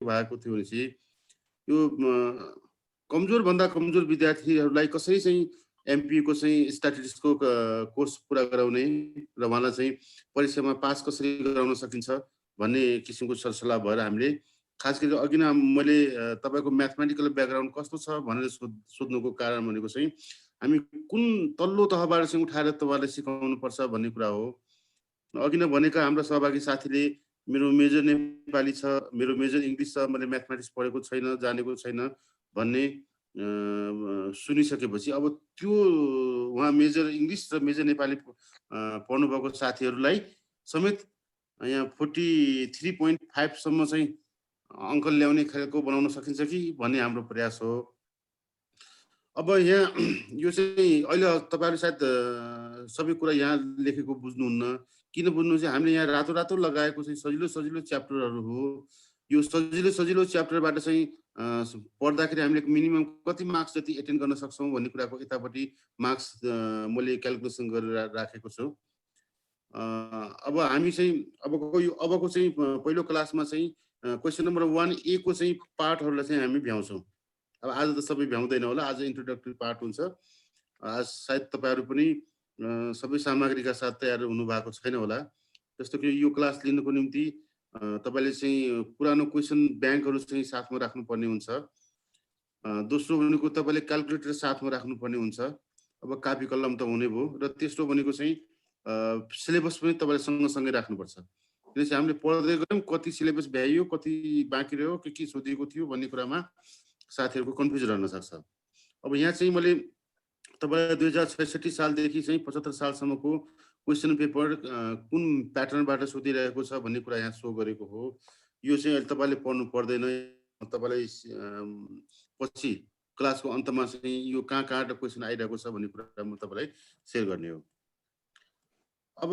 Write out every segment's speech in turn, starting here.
भएको थियो भनेपछि यो कमजोर भन्दा कमजोर विद्यार्थीहरूलाई कसरी चाहिँ एमपी को चाहिँ स्ट्याटिस्टिक्सको कोर्स पुरा गराउने र उहाँलाई चाहिँ परीक्षामा पास कसरी गराउन सकिन्छ भन्ने किसिमको सरसल्लाह भएर हामीले खास गरी अघि नै मैले तपाईँको म्याथमेटिकल ब्याकग्राउन्ड कस्तो छ भनेर सोध्नुको कारण भनेको चाहिँ हामी कुन तल्लो तहबाट चाहिँ उठाएर तपाईँलाई सिकाउनु पर्छ भन्ने कुरा हो। अघि नै भनेका हाम्रो सहभागी साथीले मेरो मेजर नेपाली छ, मेरो मेजर इङ्ग्लिस छ, मैले म्याथमेटिक्स पढेको छैन, जानेको छैन भन्ने सुनिसकेपछि अब त्यो उहाँ मेजर इङ्ग्लिस र मेजर नेपाली पढ्नुभएको साथीहरूलाई समेत यहाँ 43.5 सम्म चाहिँ अङ्क ल्याउने खालको बनाउन सकिन्छ कि भन्ने हाम्रो प्रयास हो। अब यहाँ यो चाहिँ अहिले तपाईँहरू सायद सबै कुरा यहाँ लेखेको बुझ्नुहुन्न। किन बुझ्नु चाहिँ हामीले यहाँ रातो रातो लगाएको चाहिँ सजिलो सजिलो च्याप्टरहरू हो। यो सजिलो सजिलो च्याप्टरबाट चाहिँ पढ्दाखेरि हामीले मिनिमम कति मार्क्स जति एटेन्ड गर्न सक्छौँ भन्ने कुराको यतापट्टि मार्क्स मैले क्यालकुलेसन गरेर राखेको छु। अब हामी चाहिँ अबको चाहिँ पहिलो क्लासमा चाहिँ क्वेसन नम्बर 1A को चाहिँ पार्टहरूलाई चाहिँ हामी भ्याउँछौँ। अब आज त सबै भ्याउँदैन होला, आज इन्ट्रोडक्टरी पार्ट हुन्छ। आज सायद तपाईँहरू पनि सबै सामग्रीका साथ तयार हुनु भएको छैन होला। जस्तो कि यो क्लास लिनुको निम्ति तपाईँले चाहिँ पुरानो क्वेसन ब्याङ्कहरू चाहिँ साथमा राख्नुपर्ने हुन्छ। दोस्रो भनेको तपाईँले क्यालकुलेटर साथमा राख्नुपर्ने हुन्छ। अब कापी कलम त हुने भयो। र तेस्रो भनेको चाहिँ सिलेबस पनि तपाईँले सँगसँगै राख्नुपर्छ। किनकि हामीले पढ्दै गयौँ कति सिलेबस भ्याइयो, कति बाँकी रह्यो, के सोधिएको थियो भन्ने कुरामा साथीहरूको कन्फ्युजन रहन सक्छ। अब यहाँ चाहिँ मैले तपाईँलाई 2066 सालदेखि चाहिँ 75 सालसम्मको क्वेसन पेपर कुन प्याटर्नबाट सोधिरहेको छ भन्ने कुरा यहाँ सो गरेको हो। यो चाहिँ अहिले तपाईँले पढ्नु पर्दैन, तपाईँलाई पछि क्लासको अन्तमा चाहिँ यो कहाँ क्वेसन आइरहेको छ भन्ने कुरा म तपाईँलाई सेयर गर्ने हो। अब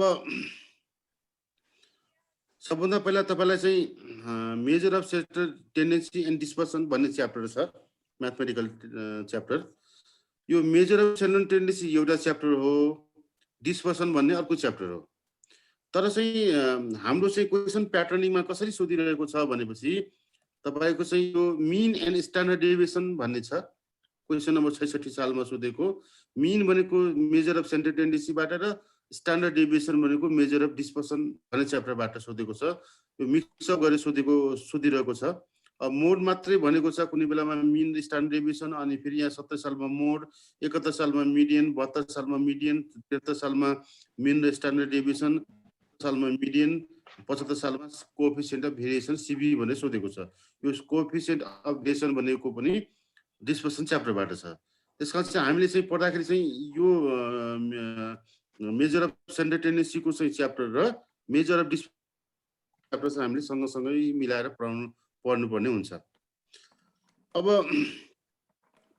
सबभन्दा पहिला तपाईँलाई चाहिँ measure of sector tendency and dispersion भन्ने च्याप्टर छ, म्याथमेटिकल च्याप्टर। यो मेजर अफ सेक्टर टेन्डेन्सी एउटा च्याप्टर हो, डिस्पर्सन भन्ने अर्को च्याप्टर हो। तर चाहिँ हाम्रो चाहिँ क्वेसन प्याटर्निङमा कसरी सोधिरहेको छ भनेपछि तपाईँको चाहिँ यो मिन एन्ड स्ट्यान्डर्ड डेभिएसन भन्ने छ। क्वेसन नम्बर 66 सालमा सोधेको मिन भनेको मेजर अफ सेन्टर टेन्डेन्सीबाट र स्ट्यान्डर्ड डेभिएसन भनेको मेजर अफ डिस्पर्सन भन्ने च्याप्टरबाट सोधेको छ। यो मिक्सअप गरेर सोधिरहेको छ। मोड मात्रै भनेको छ, कुनै बेलामा मिन स्ट्यान्डर्ड डेभिएसन, अनि फेरि यहाँ 70 सालमा मोड, 71 सालमा मिडियन, 72 सालमा मिडियन, 73 सालमा मिन र स्ट्यान्डर्ड डेभिएसन, सालमा मिडियन, 75 सालमा कोएफिसिएन्ट अफ भेरिएसन सिबी भनेर सोधेको छ। यो कोएफिसिएन्ट अफ भेरिएसन भनेको पनि डिस्पर्सन च्याप्टरबाट छ। त्यसकारण चाहिँ हामीले चाहिँ पढ्दाखेरि चाहिँ यो मेजर अफ सेन्टर टेन्डेन्सीको चाहिँ च्याप्टर र मेजर अफ डिस्पर्सन च्याप्टर चाहिँ हामीले सँगसँगै मिलाएर पढ्नुपर्ने हुन्छ। अब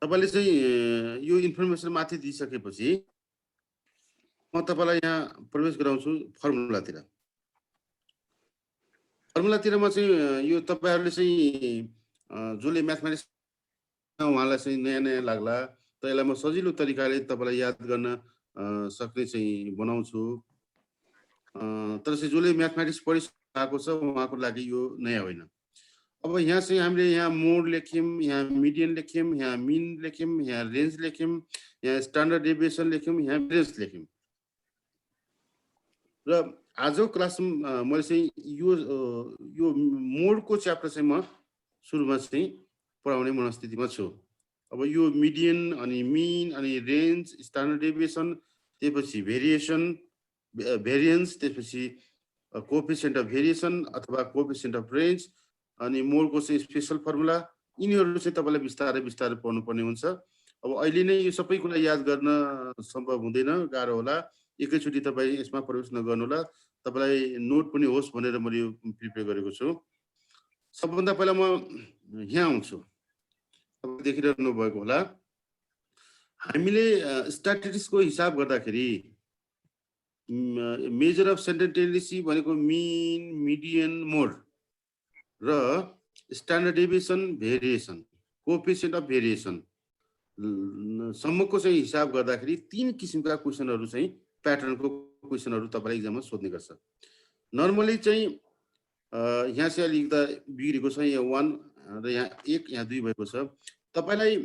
तपाईँले चाहिँ यो इन्फर्मेसन माथि दिइसकेपछि म तपाईँलाई यहाँ प्रवेश गराउँछु फर्मुलातिर। फर्मुलातिरमा चाहिँ यो तपाईँहरूले चाहिँ जसले म्याथमेटिक्स उहाँलाई चाहिँ नयाँ नयाँ लाग्ला, त यसलाई म सजिलो तरिकाले तपाईँलाई याद गर्न सक्ने चाहिँ बनाउँछु। तर चाहिँ जसले म्याथमेटिक्स पढिसकेको छ उहाँको लागि यो नयाँ होइन। अब यहाँ चाहिँ हामीले यहाँ मोड लेख्यौँ, यहाँ मिडियन लेख्यौँ, यहाँ मिन लेख्यौँ, यहाँ रेन्ज लेख्यौँ, यहाँ स्ट्यान्डर्ड डेभिएसन लेख्यौँ, यहाँ भेरिएन्स लेख्यौँ। र आजको क्लासमा मैले चाहिँ यो मोडको च्याप्टर चाहिँ म सुरुमा चाहिँ पढाउने मनस्थितिमा छु। अब यो मिडियन अनि मिन अनि रेन्ज, स्ट्यान्डर्ड डेभिएसन, त्यसपछि भेरिएन्स, त्यसपछि कोएफिसिएन्ट अफ भेरिएसन अथवा कोएफिसिएन्ट अफ रेन्ज, अनि मोडको चाहिँ स्पेसल फर्मुला, यिनीहरू चाहिँ तपाईँलाई बिस्तारै बिस्तारै पढ्नुपर्ने हुन्छ। अब अहिले नै यो सबै कुरा याद गर्न सम्भव हुँदैन, गाह्रो होला। एकैचोटि तपाईँ यसमा प्रवेश नगर्नु होला, तपाईँलाई नोट पनि होस् भनेर मैले यो प्रिपेयर गरेको छु। सबभन्दा पहिला म यहाँ आउँछु, तपाईँ देखिरहनु भएको होला। हामीले स्ट्याटिस्टिक्सको हिसाब गर्दाखेरि मेजर अफ सेन्टर टेन्डेन्सी भनेको मिन, मिडियन, मोड र standard deviation, variation, coefficient of variation सम्मको चाहिँ हिसाब गर्दाखेरि 3 किसिमका क्वेसनहरू चाहिँ प्याटर्नको क्वेसनहरू तपाईँलाई इक्जाममा सोध्ने गर्छ। नर्मली चाहिँ यहाँ चाहिँ अलिकता बिग्रेको छ, यहाँ 1 र यहाँ 1 यहाँ 2 भएको छ। तपाईँलाई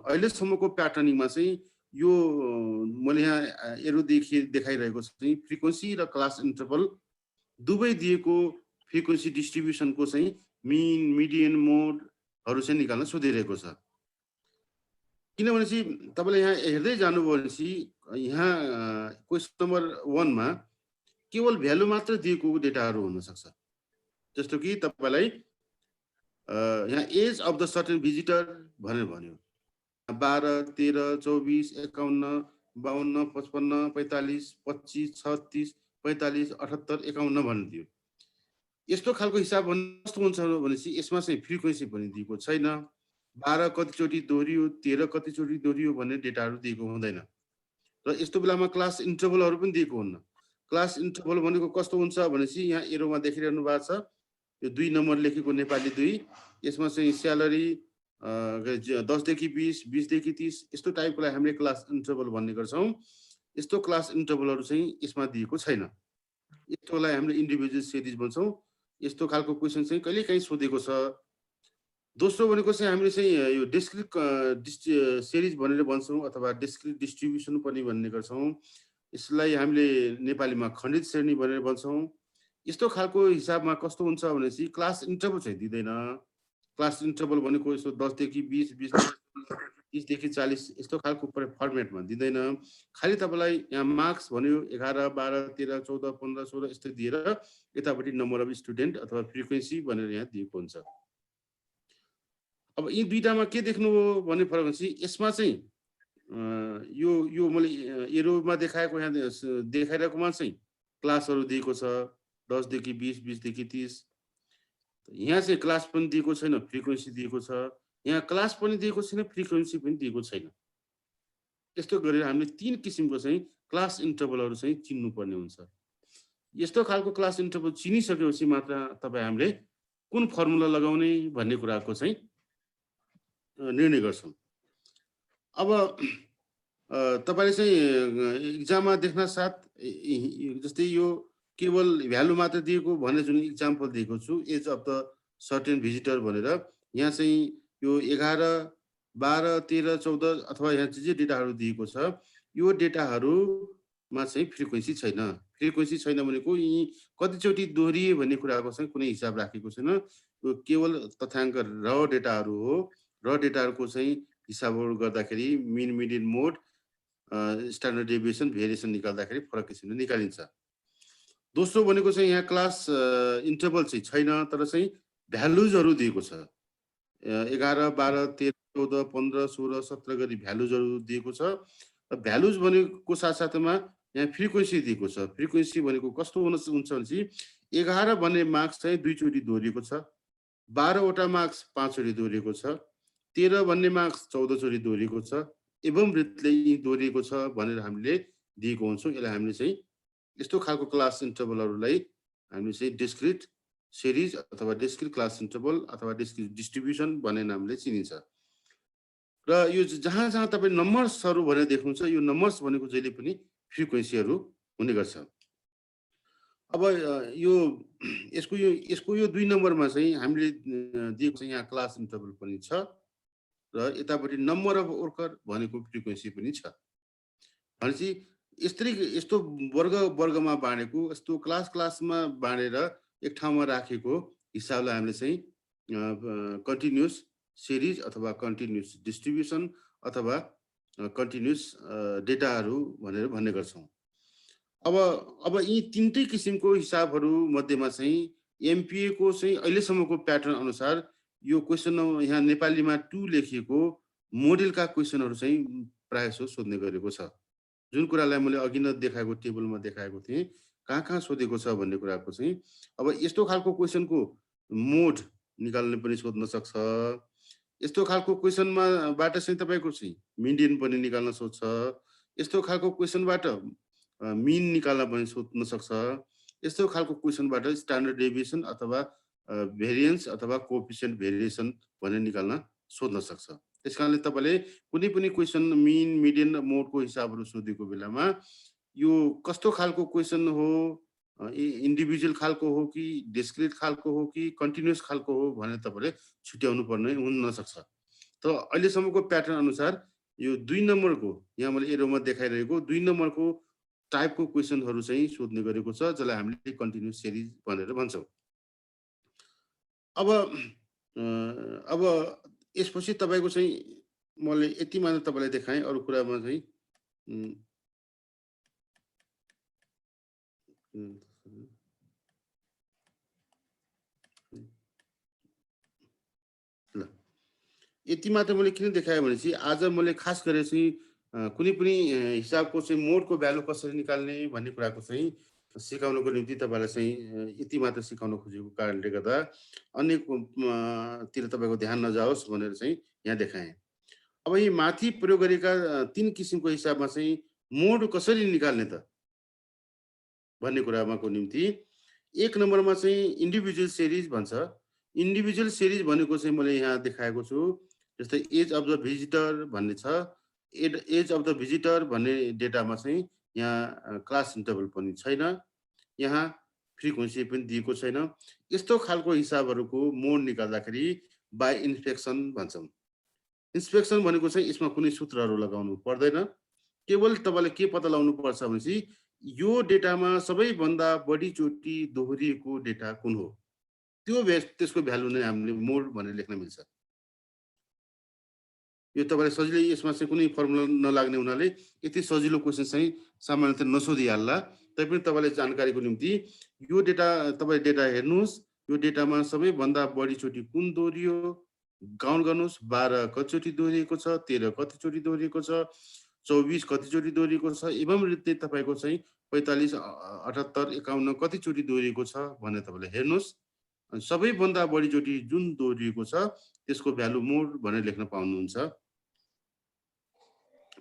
अहिलेसम्मको प्याटर्निङमा चाहिँ यो मैले यहाँ एरो देखाइरहेको चाहिँ फ्रिक्वेन्सी र क्लास इन्टरभल दुवै दिएको फ्रिक्वेन्सी डिस्ट्रिब्युसनको चाहिँ मिन, मिडियन, मोडहरू चाहिँ निकाल्न सोधिरहेको छ। किनभने चाहिँ तपाईँले यहाँ हेर्दै जानुभयो भनेपछि यहाँ क्वेसन नम्बर 1 मा केवल भ्यालु मात्र दिएको डेटाहरू हुनसक्छ। जस्तो कि तपाईँलाई यहाँ age of the certain visitor भनेर भन्यो, 12, 13, 24, 51, 52, 55, 45, 25, 36, 45, 78, 51 भन्नु दियो। यस्तो खालको हिसाब कस्तो हुन्छ भनेपछि यसमा चाहिँ फ्रिक्वेन्सी पनि दिएको छैन, 12 कतिचोटि दोहोरियो, 13 कतिचोटि दोहोरियो भन्ने डेटाहरू दिएको हुँदैन। र यस्तो बेलामा क्लास इन्टरभलहरू पनि दिएको हुन्न। क्लास इन्टरभल भनेको कस्तो हुन्छ भनेपछि यहाँ एरोमा देखिरहनु भएको छ, यो 2 नम्बर लेखेको नेपाली 2, यसमा चाहिँ स्यालेरी 10 देखि 20, 20 देखि 30 यस्तो टाइपकोलाई हामीले क्लास इन्टरभल भन्ने गर्छौँ। यस्तो क्लास इन्टरभलहरू चाहिँ यसमा दिएको छैन। यस्तोलाई हामीले इन्डिभिजुअल सिरिज भन्छौँ। यस्तो खालको क्वेसन चाहिँ कहिलेकाहीँ सोधेको छ। दोस्रो भनेको चाहिँ हामीले चाहिँ यो डिस्क्रिट सिरिज भनेर भन्छौँ अथवा डिस्क्रिट डिस्ट्रिब्युसन पनि भन्ने गर्छौँ। यसलाई हामीले नेपालीमा खण्डित श्रेणी भनेर भन्छौँ। यस्तो खालको हिसाबमा कस्तो हुन्छ भनेपछि क्लास इन्टरभल चाहिँ दिँदैन। क्लास इन्टरभल भनेको यस्तो 10 देखि 20, 20 30 देखि 40 यस्तो खालको फर्मेटमा दिँदैन। खालि तपाईँलाई यहाँ मार्क्स भन्यो 11, 12, 13, 14, 15, 16 यस्तो दिएर यतापट्टि नम्बर अफ स्टुडेन्ट अथवा फ्रिक्वेन्सी भनेर यहाँ दिएको हुन्छ। अब यी दुईटामा के देख्नुभयो भन्ने फरक हुन्छ। यसमा चाहिँ यो मैले एरोमा देखाएको यहाँ देखाइरहेकोमा चाहिँ क्लासहरू दिएको छ 10 देखि 20, 20 देखि 30। यहाँ चाहिँ क्लास पनि दिएको छैन, फ्रिक्वेन्सी दिएको छ। यहाँ क्लास पनि दिएको छैन, फ्रिक्वेन्सी पनि दिएको छैन। यस्तो गरेर हामीले 3 किसिमको चाहिँ क्लास इन्टरभलहरू चाहिँ चिन्नुपर्ने हुन्छ। यस्तो खालको क्लास इन्टरभल चिनिसकेपछि मात्र तपाईँ हामीले कुन फर्मुला लगाउने भन्ने कुराको चाहिँ निर्णय गर्छौँ। अब तपाईँले चाहिँ इक्जाममा देख्न साथ जस्तै यो केवल भ्यालु मात्र दिएको भनेर जुन इक्जाम्पल दिएको छु age of the certain visitor भनेर, यहाँ चाहिँ यो 11, 12, 13, 14 अथवा यहाँ जे डेटाहरू दिएको छ यो डेटाहरूमा चाहिँ फ्रिक्वेन्सी छैन। फ्रिक्वेन्सी छैन भनेको यी कतिचोटि दोहोरिए भन्ने कुराको चाहिँ कुनै हिसाब राखेको छैन। यो केवल तथ्याङ्क र डेटाहरू हो। र डेटाहरूको चाहिँ हिसाबहरू गर्दाखेरि मिन, मिडियन, मोड, स्ट्यान्डर्ड डेभिएसन, भेरिएसन निकाल्दाखेरि फरक किसिमले निकालिन्छ। दोस्रो भनेको चाहिँ यहाँ क्लास इन्टरभल चाहिँ छैन, तर चाहिँ भ्यालुजहरू दिएको छ। 11, 12, 13, 14, 15, 16, 17 गरी भ्यालुजहरू दिएको छ। भ्यालुज भनेको साथसाथैमा यहाँ फ्रिक्वेन्सी दिएको छ। फ्रिक्वेन्सी भनेको कस्तो हुन्छ भनेपछि 11 भन्ने मार्क्स चाहिँ 2 चोटि दोहोरिएको छ, 12 वटा मार्क्स 5 चोटि दोहोरिएको छ, 13 भन्ने मार्क्स 14 चोटि दोहोरिएको छ, एवं रीतिले दोहोरिएको छ भनेर हामीले दिएको हुन्छौँ। यसलाई हामीले चाहिँ यस्तो खालको क्लास इन्टरभलहरूलाई हामीले चाहिँ डिस्क्रिट सिरिज अथवा डिस्क्रिट क्लास इन्टरभल अथवा डिस्क्रिट डिस्ट्रिब्युसन भन्ने नामले चिनिन्छ। र यो जहाँ जहाँ तपाईँ नम्बर्सहरू भनेर देख्नुहुन्छ यो नम्बर्स भनेको जहिले पनि फ्रिक्वेन्सीहरू हुने गर्छ। अब यसको यो 2 नम्बरमा चाहिँ हामीले दिएको चाहिँ यहाँ क्लास इन्टरभल पनि छ र यतापट्टि नम्बर अफ वर्कर भनेको फ्रिक्वेन्सी पनि छ। भनेपछि यस्तो वर्गमा बाँडेको यस्तो क्लासमा बाँडेर एक ठाउँमा राखेको हिसाबलाई हामीले चाहिँ कन्टिन्युस सिरिज अथवा कन्टिन्युस डिस्ट्रिब्युसन अथवा कन्टिन्युस डेटाहरू भनेर भन्ने गर्छौँ। अब यी 3टै किसिमको हिसाबहरू मध्येमा चाहिँ एमपिए को चाहिँ अहिलेसम्मको प्याटर्न अनुसार यो क्वेसन यहाँ नेपालीमा 2 लेखिएको मोडेलका क्वेसनहरू चाहिँ प्रायः सोध्ने गरेको छ। जुन कुरालाई मैले अघि नै देखाएको टेबलमा देखाएको थिएँ कहाँ सोधेको छ भन्ने कुराको चाहिँ अब यस्तो खालको क्वेसनको मोड निकाल्ने पनि सोध्न सक्छ। यस्तो खालको क्वेसनबाट चाहिँ तपाईँको चाहिँ मिडियन पनि निकाल्न सोध्छ। यस्तो खालको क्वेसनबाट मिन निकाल्न पनि सोध्न सक्छ। यस्तो खालको क्वेसनबाट स्ट्यान्डर्ड डेभिएसन अथवा भेरिएन्स अथवा कोएफिसिएन्ट भेरिएसन भनेर निकाल्न सोध्न सक्छ। त्यसकारणले तपाईँले कुनै पनि क्वेसन मिन, मिडियन, मोडको हिसाबहरू सोधेको बेलामा यो कस्तो खालको क्वेसन हो इन्डिभिजुअल खालको हो कि डिस्क्रिट खालको हो कि कन्टिन्युअस खालको हो भनेर तपाईँले छुट्याउनु पर्ने हुन नसक्छ। त अहिलेसम्मको प्याटर्न अनुसार यो 2 नम्बरको यहाँ मैले एरोमा देखाइरहेको 2 नम्बरको टाइपको क्वेसनहरू चाहिँ सोध्ने गरेको छ, जसलाई हामीले कन्टिन्युअस सिरिज भनेर भन्छौँ। अब यसपछि तपाईँको चाहिँ मैले यति मात्र तपाईँलाई देखाएँ, अरू कुरामा चाहिँ ल यति मात्र मैले किन देखाएँ भनेपछि आज मैले खास गरेर चाहिँ कुनै पनि हिसाबको चाहिँ मोडको भ्यालु कसरी निकाल्ने भन्ने कुराको चाहिँ सिकाउनको निम्ति तपाईँलाई चाहिँ यति मात्र सिकाउन खोजेको कारणले गर्दा अन्य तिर तपाईँको ध्यान नजाओस् भनेर चाहिँ यहाँ देखाएँ। अब यी माथि प्रयोग गरेका 3 किसिमको हिसाबमा चाहिँ मोड कसरी निकाल्ने त भन्ने कुरामाको निम्ति 1 नम्बरमा चाहिँ इन्डिभिजुअल सिरिज भन्छ। इन्डिभिजुअल सिरिज भनेको चाहिँ मैले यहाँ देखाएको छु। जस्तै एज अफ द भिजिटर भन्ने छ, एज अफ द भिजिटर भन्ने डेटामा चाहिँ यहाँ क्लास इन्टरभल पनि छैन, यहाँ फ्रिक्वेन्सी पनि दिएको छैन। यस्तो खालको हिसाबहरूको मोड निकाल्दाखेरि बाई इन्स्पेक्सन भन्छौँ। इन्स्पेक्सन भनेको चाहिँ यसमा कुनै सूत्रहरू लगाउनु पर्दैन, केवल तपाईँले के पत्ता लगाउनु पर्छ भनेपछि यो डेटामा सबैभन्दा बढी चोटि दोहोरिएको डेटा कुन हो, त्यसको भ्यालु नै हामीले मोड भनेर लेख्न मिल्छ। यो तपाईँलाई सजिलै यसमा चाहिँ कुनै फर्मुला नलाग्ने हुनाले यति सजिलो क्वेसन चाहिँ सामान्यतः नसोधिहाल्ला। तैपनि तपाईँलाई जानकारीको निम्ति यो डेटा तपाईँ डेटा हेर्नुहोस्, यो डेटामा सबैभन्दा बढी चोटि कुन दोहोरियो काउन्ट गर्नुहोस्। 12 कतिचोटि दोहोरिएको छ, 13 कतिचोटि दोहोरिएको छ, 24 कतिचोटि दोहोरिएको छ, एवं रीति तपाईँको चाहिँ 45, 78, 51 कतिचोटि दोहोरिएको छ भनेर तपाईँले हेर्नुहोस्। सबैभन्दा बढीचोटि जुन दोहोरिएको छ त्यसको भ्यालु मोड भनेर लेख्न पाउनुहुन्छ।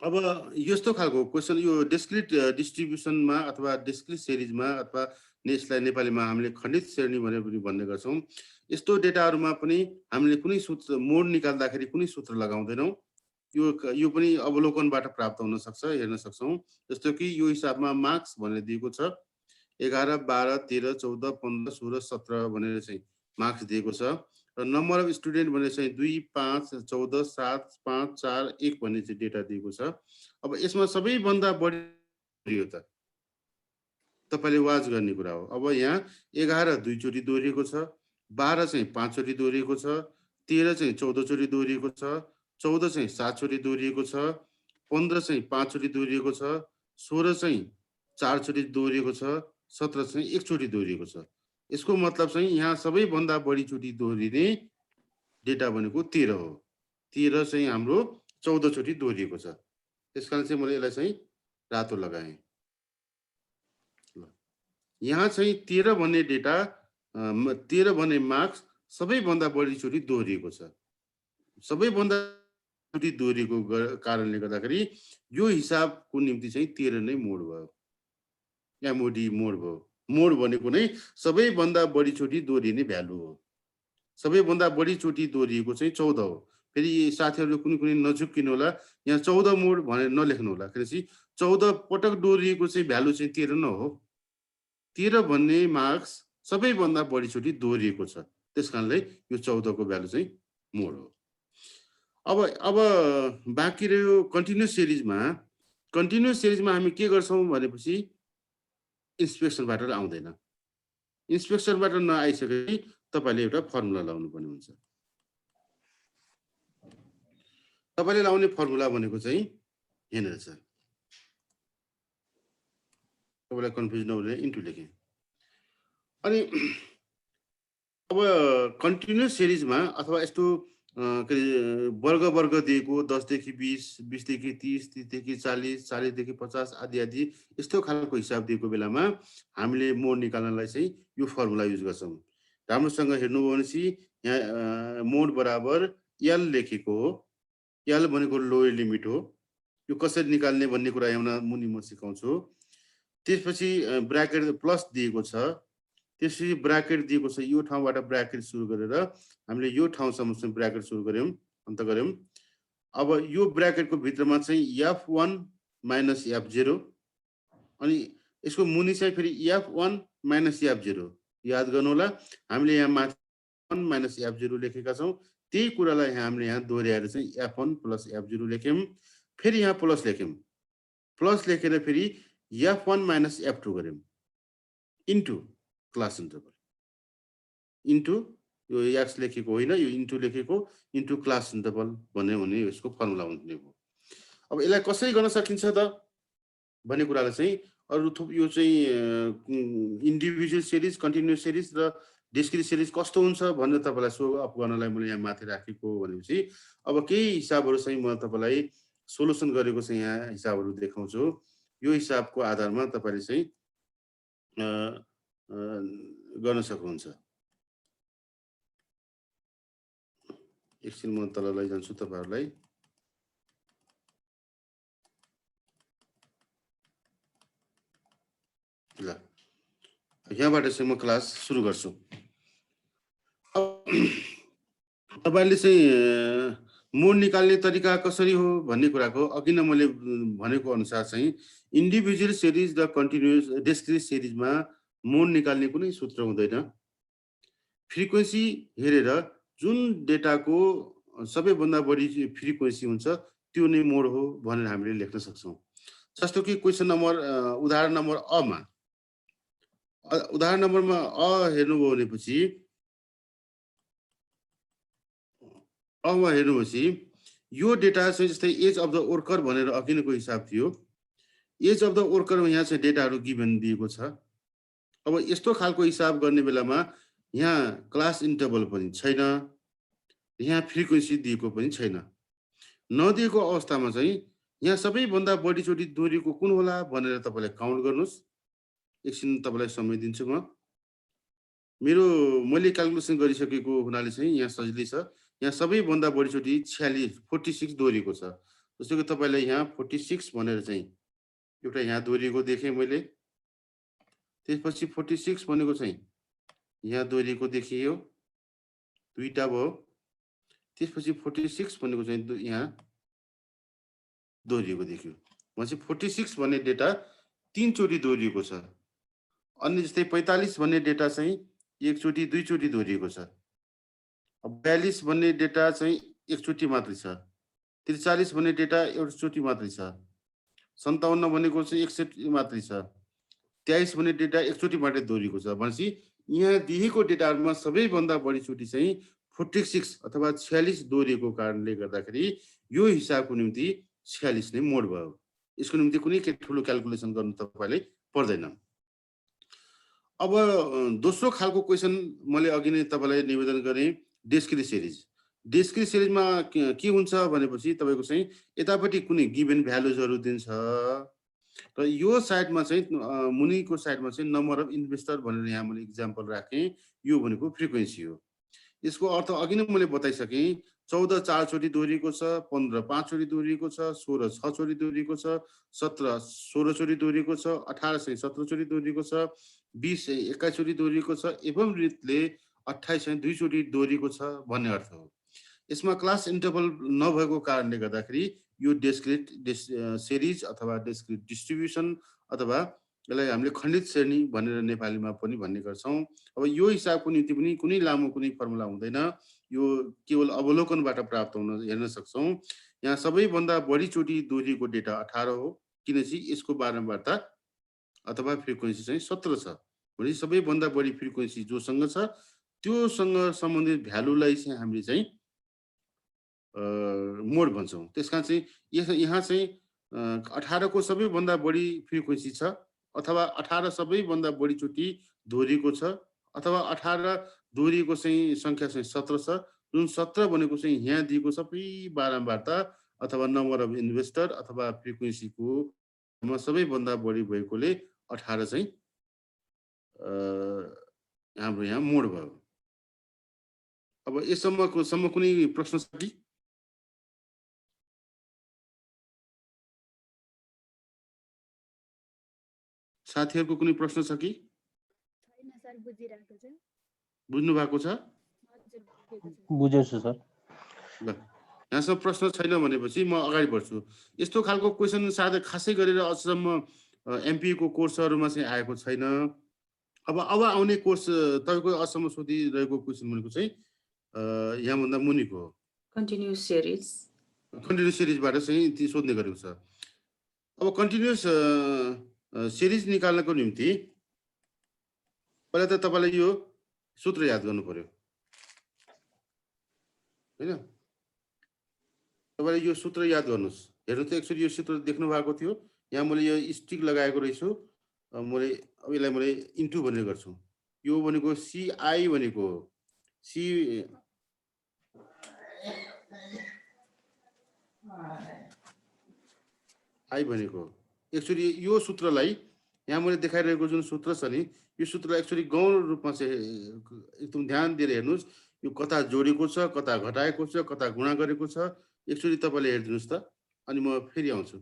अब यस्तो खालको क्वेसन यो डिस्क्रिट डिस्ट्रिब्युसनमा अथवा डिस्क्रिट सिरिजमा अथवा यसलाई नेपालीमा हामीले खण्डित श्रेणी भनेर पनि भन्ने गर्छौँ। यस्तो डेटाहरूमा पनि हामीले कुनै सूत्र मोड निकाल्दाखेरि कुनै सूत्र लगाउँदैनौँ। यो पनि अवलोकनबाट प्राप्त हुन सक्छ, हेर्न सक्छौँ। जस्तो कि यो हिसाबमा मार्क्स भनेर दिएको छ, 11, 12, 13, 14, 15, 16, 17 भनेर चाहिँ मार्क्स दिएको छ र नम्बर अफ स्टुडेन्ट भनेर चाहिँ 2, 5, 14, 7, 5, 4, 1 भन्ने चाहिँ डेटा दिएको छ। अब यसमा सबैभन्दा बढी यो त तपाईँले वाच गर्ने कुरा हो। अब यहाँ 11 2 चोटि दोहोरिएको छ, 12 चाहिँ 5 चोटि दोहोरिएको छ, 13 चाहिँ 14 चोटि दोहोरिएको छ, 14 चाहिँ 7 चोटि दोहोरिएको छ, 15 चाहिँ 5 चोटि दोहोरिएको छ, 16 चाहिँ 4 चोटि दोहोरिएको छ, 17 चाहिँ 1 चोटि दोहोरिएको छ। यसको मतलब चाहिँ यहाँ सबैभन्दा बढी चोटि दोहोरिने डेटा भनेको 13 हो। 13 चाहिँ हाम्रो 14 चोटि दोहोरिएको छ। त्यसकारण चाहिँ मैले यसलाई चाहिँ रातो लगाएँ। यहाँ चाहिँ 13 भन्ने डेटा 13 भन्ने मार्क्स सबैभन्दा बढी चोटि दोहोरिएको छ। सबैभन्दा चोटि दोहोरिएको कारणले गर्दाखेरि यो हिसाबको निम्ति चाहिँ 13 नै मोड भयो, एमओडी मोड भयो। मोड भनेको नै सबैभन्दा बढी चोटि दोहोरिने भ्यालु हो। सबैभन्दा बढी चोटि दोहोरिएको चाहिँ 14 हो। फेरि साथीहरूले कुनै नझुक्किनु होला, यहाँ 14 मोड भनेर नलेख्नु होला, किनकि 14 पटक दोहोरिएको चाहिँ भ्यालु चाहिँ 13 न हो। 13 भन्ने मार्क्स सबैभन्दा बढी चोटि दोहोरिएको छ, त्यसकारणले यो 14 को भ्यालु चाहिँ मोड हो। अब बाँकी रह्यो कन्टिन्युअस सिरिजमा हामी के गर्छौँ भनेपछि इन्स्पेक्सनबाट आउँदैन। इन्स्पेक्सनबाट नआइसकेपछि तपाईँले एउटा फर्मुला लाउनु पर्ने हुन्छ। तपाईँले लाउने फर्मुला भनेको चाहिँ यहाँनिर छ। तपाईँलाई कन्फ्युज नहुने इन्टु लेखेँ। अनि अब कन्टिन्युअस सिरिजमा अथवा यस्तो वर्ग दिएको 10 देखि 20, 20 देखि 30, 30 देखि 40, 40 देखि 50 आदि यस्तो खालको हिसाब दिएको बेलामा हामीले मोड निकाल्नलाई चाहिँ यो फर्मुला युज गर्छौँ। राम्रोसँग हेर्नुभयो भनेपछि यहाँ मोड बराबर एल लेखेको हो। एल भनेको लोयर लिमिट हो। यो कसरी निकाल्ने भन्ने कुरा यहाँ मुनि म सिकाउँछु। त्यसपछि ब्राकेट प्लस दिएको छ, त्यसपछि ब्राकेट दिएको छ। यो ठाउँबाट ब्राकेट सुरु गरेर हामीले यो ठाउँसम्म चाहिँ ब्राकेट सुरु गर्यौँ, अन्त गर्यौँ। अब यो ब्राकेटको भित्रमा चाहिँ F1 - F0 अनि यसको मुनि चाहिँ फेरि F1 माइनस F0 याद गर्नु होला। हामीले यहाँ माथि 1 माइनस F0 लेखेका छौँ। त्यही कुरालाई हामीले यहाँ दोहोऱ्याएर चाहिँ F1 प्लस F0 लेख्यौँ। फेरि यहाँ प्लस लेख्यौँ। प्लस लेखेर फेरि F1 माइनस F2 गर्यौँ इन्टु क्लास इन्टरभल इन्टु यो एक्स लेखेको होइन, यो इन्टु लेखेको इन्टु क्लास इन्टरभल भन्यो भने यसको फर्मुला हुने भयो। अब यसलाई कसरी गर्न सकिन्छ त भन्ने कुरालाई चाहिँ अरू थुप यो चाहिँ इन्डिभिजुअल सिरिज, कन्टिन्युस सिरिज र डिस्क्रिट सिरिज कस्तो हुन्छ भनेर तपाईँलाई सो अप गर्नलाई मैले यहाँ माथि राखेको भनेपछि अब केही हिसाबहरू चाहिँ म तपाईँलाई सोलुसन गरेको चाहिँ यहाँ हिसाबहरू देखाउँछु। यो हिसाबको आधारमा तपाईँले चाहिँ गर्न सक्नुहुन्छ। एकछिन म तल लैजान्छु तपाईँहरूलाई। ल यहाँबाट चाहिँ म क्लास सुरु गर्छु। तपाईँले चाहिँ मोड निकाल्ने तरिका कसरी हो भन्ने कुराको अघि नै मैले भनेको अनुसार चाहिँ इन्डिभिजुअल सिरिज र कन्टिन्युस डिस्क्रिट सिरिजमा मोड निकाल्ने कुनै सूत्र हुँदैन। फ्रिक्वेन्सी हेरेर जुन डेटाको सबैभन्दा बढी फ्रिक्वेन्सी हुन्छ त्यो नै मोड हो भनेर हामीले लेख्न सक्छौँ। जस्तो कि क्वेसन नम्बर उदाहरण नम्बर उदाहरण नम्बरमा हेर्नुभयो भनेपछि हेर्नुहोस् यो डेटा चाहिँ जस्तै एज अफ द वर्कर भनेर अघि नैको हिसाब थियो। एज अफ द वर्कर यहाँ चाहिँ डेटाहरू गिभन दिएको छ। अब यस्तो खालको हिसाब गर्ने बेलामा यहाँ क्लास इन्टरभल पनि छैन, यहाँ फ्रिक्वेन्सी दिएको पनि छैन। नदिएको अवस्थामा चाहिँ यहाँ सबैभन्दा बढीचोटि दोहोरिएको कुन होला भनेर तपाईँले काउन्ट गर्नुहोस्। एकछिन तपाईँलाई समय दिन्छु म। मैले क्यालकुलेसन गरिसकेको हुनाले चाहिँ यहाँ सजिलै छ। यहाँ सबैभन्दा बढीचोटि 46 दोहोरिएको छ। जस्तो कि तपाईँलाई यहाँ 46 भनेर चाहिँ एउटा यहाँ दोहोरिएको देखेँ मैले। त्यसपछि 46 भनेको चाहिँ यहाँ दोहोरिएको देखियो, दुईटा भयो। त्यसपछि 46 भनेको चाहिँ यहाँ दोहोरिएको देखियो। भनेपछि 46 भन्ने डेटा 3 चोटि दोहोरिएको छ। अनि जस्तै 45 भन्ने डेटा चाहिँ एकचोटि दुईचोटि दोहोरिएको छ। 42 भन्ने डेटा चाहिँ एकचोटि मात्रै छ। 43 भन्ने डेटा एउटाचोटि मात्रै छ। 57 भनेको चाहिँ एकचोटि मात्रै छ। 23 भन्ने डेटा एकचोटि मात्रै दोहोरिएको छ। भनेपछि यहाँ दिएको डेटाहरूमा सबैभन्दा बढीचोटि चाहिँ 46 अथवा 46 दोहोरिएको कारणले गर्दाखेरि यो हिसाबको निम्ति 46 नै मोड भयो। यसको निम्ति कुनै ठुलो क्यालकुलेसन गर्नु तपाईँले पर्दैन। अब दोस्रो खालको क्वेसन मैले अघि नै तपाईँलाई निवेदन गरेँ, डिस्क्रिट सिरिज। डिस्क्रिट सिरिजमा के हुन्छ भनेपछि तपाईँको चाहिँ यतापट्टि कुनै गिभन भ्यालुजहरू दिन्छ र यो साइडमा चाहिँ मुनिको साइडमा चाहिँ नम्बर अफ इन्भेस्टर भनेर यहाँ मैले इक्जाम्पल राखेँ। यो भनेको फ्रिक्वेन्सी हो। यसको अर्थ अघि नै मैले बताइसकेँ। 14 4 चोटि दोहोरिएको छ, 15 5 चोटि दोहोरिएको छ, 16 6 चोटि दोहोरिएको छ, 17 16 चोटि दोहोरिएको छ, 18 17 चोटि दोहोरिएको छ, 20 21 चोटि दोहोरिएको छ, एवं रीतिले 28 2 चोटि दोहोरिएको छ भन्ने अर्थ हो। यसमा क्लास इन्टरभल नभएको कारणले गर्दाखेरि यो डिस्क्रिट सिरिज अथवा डिस्क्रिट डिस्ट्रिब्युसन अथवा यसलाई हामीले खण्डित श्रेणी भनेर नेपालीमा पनि भन्ने गर्छौँ। अब यो हिसाबको निम्ति पनि कुनै लामो कुनै फर्मुला हुँदैन। यो केवल अवलोकनबाट प्राप्त हुन हेर्न सक्छौँ। यहाँ सबैभन्दा बढीचोटि दोहोरिएको डेटा 18 हो, किनकि यसको बारम्बारता अथवा फ्रिक्वेन्सी चाहिँ 17 छ। भने सबैभन्दा बढी फ्रिक्वेन्सी जोसँग छ त्योसँग सम्बन्धित भ्यालुलाई चाहिँ हामीले चाहिँ मोड भन्छौँ। त्यसकारण चाहिँ यहाँ चाहिँ 18 को सबैभन्दा बढी फ्रिक्वेन्सी छ, अथवा 18 सबैभन्दा बढीचोटि दोहोरिएको छ, अथवा 18 दोहोरिएको चाहिँ सङ्ख्या चाहिँ 17 छ। जुन 17 भनेको चाहिँ यहाँ दिएको सबै बारम्बारता अथवा नम्बर अफ इन्भेस्टर अथवा फ्रिक्वेन्सीको सबैभन्दा बढी भएकोले 18 चाहिँ हाम्रो यहाँ मोड भयो। अब यसम्म कुनै प्रश्न छ कि? साथीहरूको कुनै प्रश्न छ कि? बुझ्नु भएको छ? बुझेछु सर। ल यहाँसम्म प्रश्न छैन भनेपछि म अगाडि बढ्छु। यस्तो खालको क्वेसन साथै खासै गरेर अझसम्म एमपी को कोर्सहरुमा चाहिँ आएको छैन। अब आउने कोर्स तपाईको असम्म सोधिरहेको क्वेसन भनेको चाहिँ यहाँभन्दा मुनिको हो। Continuous series. कन्टिन्युस सिरिजबाट चाहिँ ती सोध्ने गरेको छ। अब कन्टिन्युस सिरिज निकाल्नको निम्ति पहिला त तपाईलाई यो सूत्र याद गर्नु पर्यो हैन। तपाईले यो सूत्र याद गर्नुस्। हेर्नु त एक्चुअली यो सूत्र देख्नु भएको थियो। यहाँ मैले यो स्टिक लगाएको रहेछु। मैले अब यसलाई मैले इन्टु भनेर गर्छु। यो भनेको CI भनेको सी आई भनेको एक्चुअली यो सूत्रलाई यहाँ मैले देखाइरहेको जुन सूत्र छ नि यो सूत्रलाई एक्चुअली गौण रूपमा चाहिँ एकदम ध्यान दिएर हेर्नुस्। यो कता जोडेको छ, कता घटाएको छ, कता गुणा गरेको छ, एक्चुअली तपाईले हेर्दिनुस् त। अनि म फेरि आउँछु।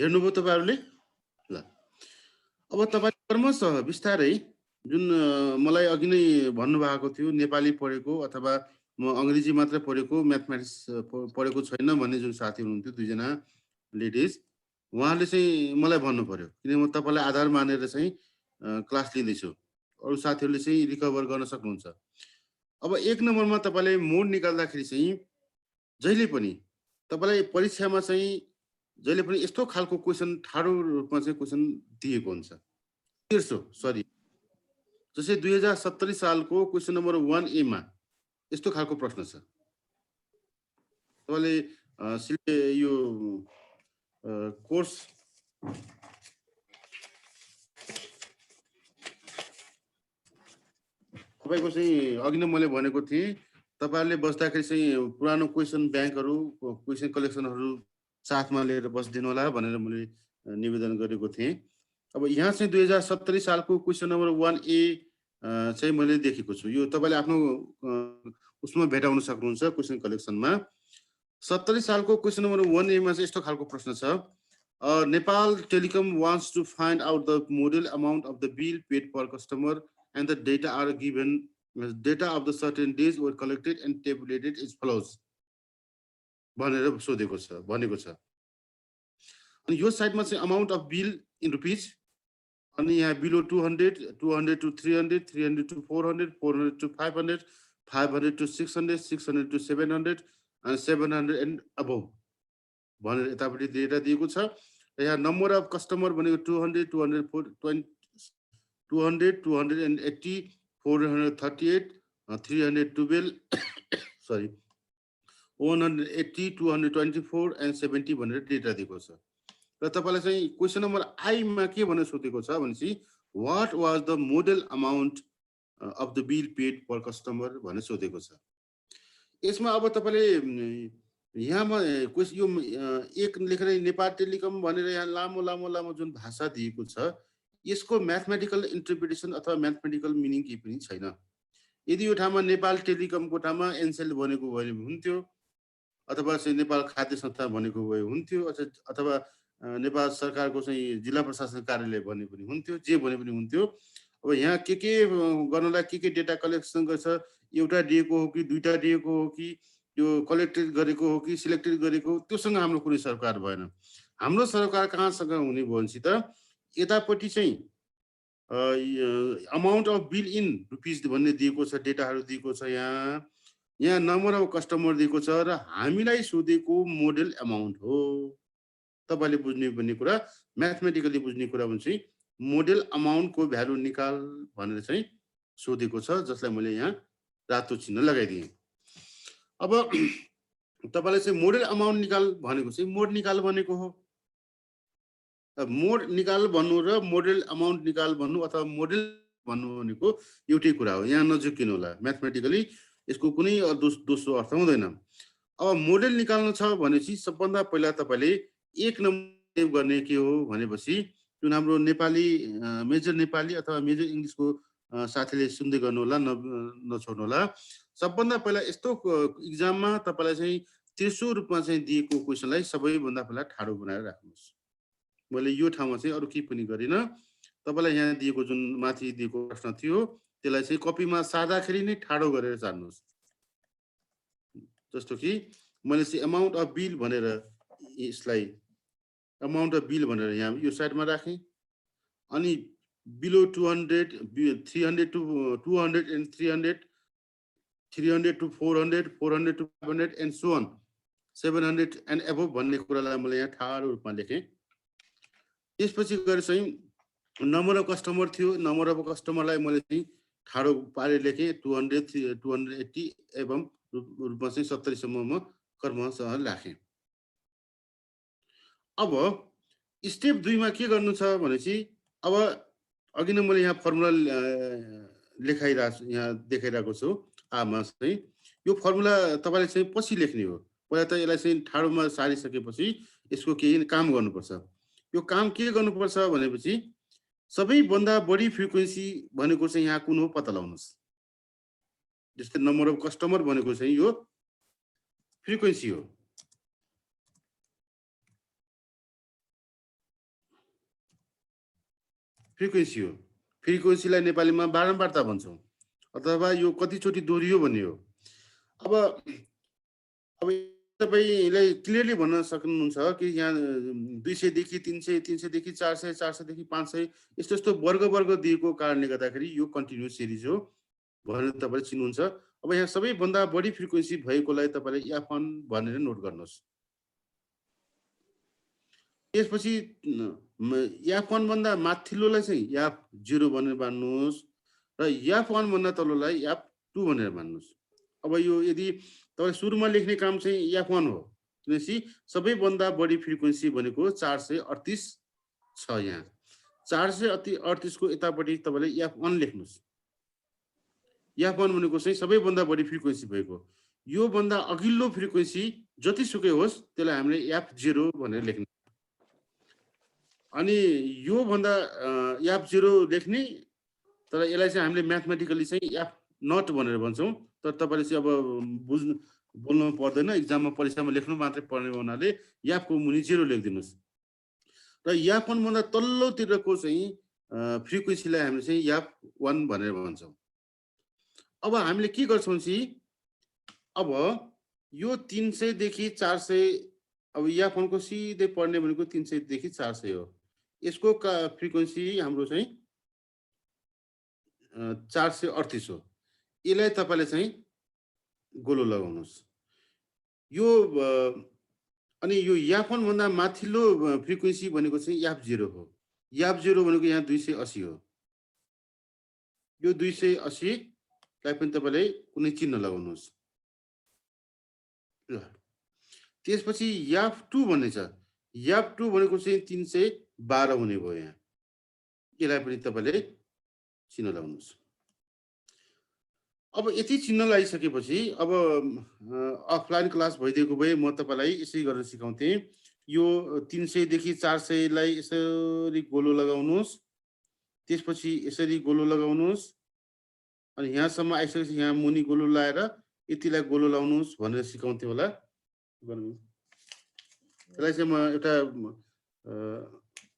हेर्नुभयो तपाईहरुले? ल अब तपाई क्रमशः बिस्तारै जुन मलाई अघि नै भन्नुभएको थियो नेपाली पढेको अथवा म अंग्रेजी मात्र पढेको म्याथमेटिक्स पढेको छैन भन्ने जुन साथी हुनुहुन्थ्यो दुईजना लेडिज उहाँले चाहिँ मलाई भन्नु पर्यो किन म तपाईलाई आधार मानेर चाहिँ क्लास लिँदैछु। अरु साथीहरुले चाहिँ रिकभर गर्न सक्नुहुन्छ। अब एक नम्बरमा तपाईले मोड निकाल्दाखेरि चाहिँ जहिले पनि तपाईलाई परीक्षामा चाहिँ जहिले पनि यस्तो खालको क्वेशन ठाडो रूपमा चाहिँ क्वेशन दिएको हुन्छ। तेर्सो सरी जस्तै 2070 सालको क्वेशन नम्बर 1A मा यस्तो खालको प्रश्न छ। तपाईले यो कोर्स तपाईको चाहिँ अघि नै मैले भनेको थिएँ तपाईहरुले बस्दाखेरि चाहिँ पुरानो क्वेशन ब्याङ्कहरु क्वेशन कलेक्सनहरु साथमा लिएर बस्दिनु होला भनेर मैले निवेदन गरेको थिएँ। अब यहाँ चाहिँ 2070 सालको क्वेशन नम्बर 1A चाहिँ मैले देखेको छु। यो तपाईले आफ्नो उसमा भेटाउन सक्नुहुन्छ क्वेशन कलेक्सनमा। 70 सालको क्वेशन नम्बर 1A मा चाहिँ यस्तो खालको प्रश्न छ। Nepal telecom wants to find out the model amount of the bill paid per customer and the data are given. Data of the certain days were collected and tabulated as follows. भनेर सोधेको छ भनेको छ। अनि यो साइडमा चाहिँ amount of bill in rupees अनि यहाँ below 200 200 to 300 300 to 400 400 to 500 500 to 600 600 to 700 and 700 and above भनेर यतापट्टि डेटा दिएको छ। यहाँ नम्बर अफ कस्टमर भनेको 200 200 280 438 312 सरी 180 224 and 70 भनेर डेटा दिएको छ। र तपाईलाई चाहिँ क्वेशन नम्बर आई मा के भनेर सोधेको छ भनेपछि what was the model amount of the bill paid per customer भनेर सोधेको छ। यसमा अब तपाईले यहाँमा क्वेशन यो एक लेखेर नेपाल टेलिकम भनेर यहाँ लामो लामो लामो जुन भाषा दिएको छ यसको म्याथमेटिकल इन्टरप्रिटेसन अथवा म्याथमेटिकल मिनिङ केही पनि छैन। यदि यो ठाउँमा नेपाल टेलिकमको ठाउँमा एनसेल भनेको भए हुन्थ्यो अथवा चाहिँ नेपाल खाद्य संस्था भनेको भए हुन्थ्यो अथवा नेपाल सरकारको चाहिँ जिल्ला प्रशासन कार्यालय भने पनि हुन्थ्यो जे भने पनि हुन्थ्यो। अब यहाँ के गर्नलाई के डेटा कलेक्सन गर्छ एउटा दिएको हो कि दुईटा दिएको हो कि यो कलेक्टेड गरेको हो कि सिलेक्टेड गरेको त्योसँग हाम्रो कुनै सरकार भएन। हाम्रो सरकार कहाँसँग हुने भन्छ त यतापट्टि चाहिँ amount of bill in rupees भन्ने दिएको छ डेटाहरु दिएको छ। यहाँ नम्बर अफ कस्टमर दिएको छ र हामीलाई सोधेको मोडल अमाउन्ट हो। तपाईले बुझ्ने भन्ने कुरा म्याथमेटिकली बुझ्ने कुरा भन्छ मोडल अमाउन्ट को भ्यालु निकाल भनेर चाहिँ सोधेको छ जसलाई मैले यहाँ रातो चिन्ह लगाइदिएँ। अब तपाईले चाहिँ मोडल अमाउन्ट निकाल भनेको चाहिँ मोड निकाल भनेको हो। मोड निकाल भन्नु र मोडल अमाउन्ट निकाल भन्नु अथवा मोडल भन्नु भनेको एउटै कुरा हो। यहाँ नझुकिनु होला म्याथमेटिकली यसको कुनै दोस्रो अर्थ हुँदैन। अब मोडल निकाल्नु छ भनेपछि सबभन्दा पहिला तपाईले एक नम्बर गर्ने के हो भनेपछि जुन हाम्रो नेपाली मेजर नेपाली अथवा मेजर इंग्लिशको साथीले सुन्दै गर्नु होला नछोड्नु होला। सबभन्दा पहिला यस्तो एक्जाममा तपाईलाई चाहिँ तेस्रो रूपमा चाहिँ दिएको क्वेशनलाई सबैभन्दा पहिला ठाडो बनाएर राख्नुस्। मैले यो ठाउँमा चाहिँ अरु केही पनि गरिन। तपाईँलाई यहाँ दिएको जुन माथि दिएको प्रश्न थियो त्यसलाई चाहिँ कपीमा सार्दाखेरि नै ठाडो गरेर सार्नुहोस्। जस्तो कि मैले चाहिँ अमाउन्ट अफ बिल भनेर यसलाई अमाउन्ट अफ बिल भनेर यहाँ यो साइडमा राखेँ। अनि below 200 300 to 200 and 300 300 to 400 400 to 500 and so on 700 and above भन्ने कुरालाई मैले यहाँ ठाडो रूपमा लेखेँ। त्यसपछि गएर चाहिँ नम्बर अफ कस्टमर थियो, नम्बर अफ कस्टमरलाई मैले चाहिँ ठाडो पारेर लेखेँ 200 280 एवं रूपमा चाहिँ 70 सम्ममा क्रमशः राखेँ। अब स्टेप 2 मा के गर्नु छ भनेपछि अब अघि नै मैले यहाँ फर्मुला लेखाइरहेको छु, यहाँ देखाइरहेको छु। आमा चाहिँ यो फर्मुला तपाईँले चाहिँ पछि लेख्ने हो। पहिला त यसलाई चाहिँ ठाडोमा सारिसकेपछि यसको केही काम गर्नुपर्छ। यो काम के गर्नुपर्छ भनेपछि सबैभन्दा बढी फ्रिक्वेन्सी भनेको चाहिँ यहाँ कुन हो पत्ता लगाउनुहोस्। जस्तै नम्बर अफ कस्टमर भनेको चाहिँ यो फ्रिक्वेन्सी हो। फ्रिक्वेन्सी हो। फ्रिक्वेन्सीलाई नेपालीमा बारम्बारता भन्छौँ अथवा यो कतिचोटि दोहोरियो भन्ने हो। अब तपाईलाई क्लियरली भन्न सक्नुहुन्छ कि यहाँ 200 देखि 300 300 देखि 400 400 देखि 500 यस्तो यस्तो वर्ग दिएको कारणले गर्दाखेरि यो कन्टिन्युअस सिरिज हो भनेर तपाईले चिन्नुहुन्छ। अब यहाँ सबैभन्दा बढी फ्रिक्वेन्सी भएकोलाई तपाईले F1 भनेर नोट गर्नुहोस्। त्यसपछि F1 भन्दा माथिल्लोलाई चाहिँ F0 भनेर मान्नुहोस् र F1 भन्दा तल्लोलाई F2 भनेर मान्नुहोस्। अब यो यदि तपाईले सुरुमा लेख्ने काम चाहिँ F1 हो किनकि सबैभन्दा बढी फ्रिक्वेन्सी भनेको 438 छ। यहाँ 438 को यतापट्टि तपाईले F1 लेख्नुहोस्। F1 भनेको चाहिँ सबैभन्दा बढी फ्रिक्वेन्सी भएको। यो भन्दा अघिल्लो फ्रिक्वेन्सी जतिसुकै होस् त्यसलाई हामीले F0 भनेर लेख्नु। अनि यो भन्दा F0 लेख्ने, तर यसलाई चाहिँ हामीले म्याथमेटिकली चाहिँ F0 भनेर भन्छौँ। तर तपाईले चाहिँ अब बोल्नु पर्दैन, एक्जाममा परीक्षामा लेख्नु मात्रै पर्ने हुनाले F को मुनि 0 लेखिदिनुस्। र F1 भन्दा तल्लोतिरको चाहिँ फ्रिक्वेन्सीलाई हामीले चाहिँ F1 भनेर भन्छौँ। अब हामीले के गर्छौँ चाहिँ अब यो 300 देखि 400 अब F1 को सिधै पढ्ने भनेको 300 देखि 400 हो। यसको फ्रिक्वेन्सी हाम्रो चाहिँ 438 हो। यसलाई तपाईले चाहिँ गोलो लगाउनुहोस्। यो अनि यो F1 भन्दा माथिल्लो फ्रिक्वेन्सी भनेको चाहिँ F0 हो। F0 भनेको यहाँ 280 हो। यो 280 लाई पनि तपाईले कुनै चिन्ह लगाउनुहोस्। ल त्यसपछि F2 भन्ने छ। F2 भनेको चाहिँ 312 हुने भयो। यहाँ यसलाई पनि तपाईले चिन्ह लगाउनुहोस्। अब यति चिन्ह लगाइसकेपछि अब अफलाइन क्लास भइदिएको भए म तपाईलाई यसै गरेर सिकाउँथे। यो 300 देखि 400 लाई यसरी गोलो लगाउनुहोस्। त्यसपछि यसरी गोलो लगाउनुहोस्। अनि यहाँसम्म आइसकेपछि यहाँ मुनि गोलो लाएर यतिलाई गोलो लाउनुहोस् भनेर सिकाउँथे होला। त्यसलाई चाहिँ म एउटा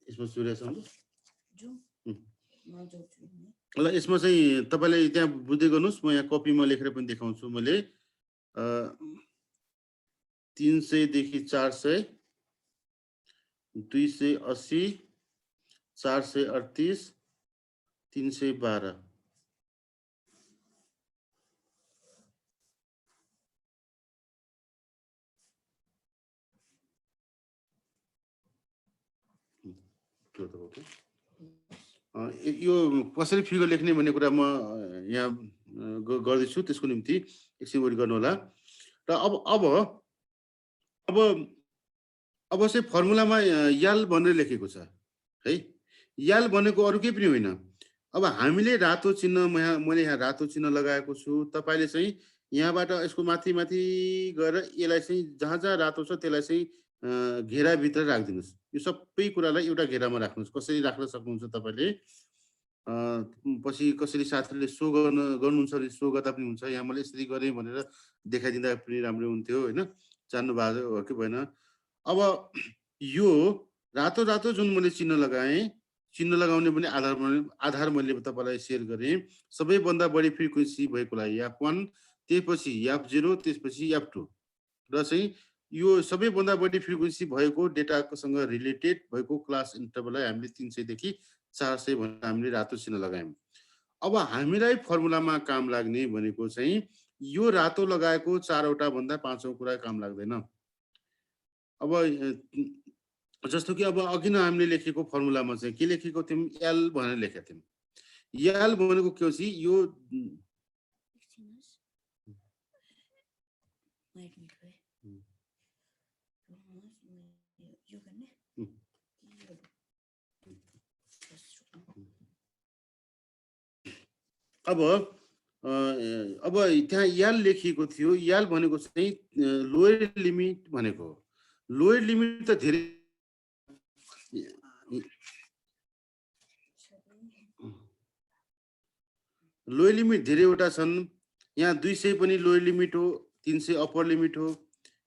यसमा जोडेछौँ। ल यसमा चाहिँ तपाईले त्यहाँ बुझ्दै गर्नुहोस्। म यहाँ कपीमा लेखेर पनि देखाउँछु। मैले 300 देखि 400 280 438 312 यो कसरी फिगर लेख्ने भन्ने कुरा म यहाँ गर्दैछु। त्यसको निम्ति एकछिन वेट गर्नु होला। र अब चाहिँ फर्मुलामा याल भनेर लेखेको छ है। याल भनेको अरु केही पनि होइन। अब हामीले रातो चिन्ह मैले यहाँ रातो चिन्ह लगाएको छु। तपाईले चाहिँ यहाँबाट यसको माथि गएर यसलाई चाहिँ जहाँ जहाँ रातो छ त्यसलाई चाहिँ घेरा भित्र राखिदिनुस्। यो सबै कुरालाई एउटा घेरामा राख्नुस्। कसरी राख्न सक्नुहुन्छ तपाईले पछि कसरी साथीले सो गर्नुहुन्छ भने सो गर्दा पनि हुन्छ। यहाँ मैले यसरी गरेँ भनेर देखाइदिँदा पनि राम्रो हुन्थ्यो हैन। जान्नु भएको हो कि भएन। अब यो रातो जुन मैले चिन्ह लगाएँ चिन्ह लगाउने पनि आधार मैले तपाईलाई शेयर गरेँ। सबैभन्दा बढी फ्रिक्वेन्सी भएकोलाई F1, त्यसपछि F0, त्यसपछि F2 र चाहिँ यो सबैभन्दा बढी फ्रिक्वेन्सी भएको डेटासँग रिलेटेड भएको क्लास इन्टरभललाई हामीले 300 देखि 400 भनेर हामीले रातो चिन्ह लगायौँ। अब हामीलाई फर्मुलामा काम लाग्ने भनेको चाहिँ यो रातो लगाएको 4वटा भन्दा 5औं कुरा काम लाग्दैन। अब जस्तो कि अब अघि नै हामीले लेखेको फर्मुलामा चाहिँ के लेखेको थियौँ, एल भनेर लेखेका थियौँ। एल भनेको के हो चाहिँ यो अब त्यहाँ याल लेखिएको थियो। याल भनेको चाहिँ लोयर लिमिट भनेको। लोयर लिमिट त धेरै लोयर लिमिट धेरैवटा छन्। यहाँ 200 पनि लोयर लिमिट हो, 300 अप्पर लिमिट हो,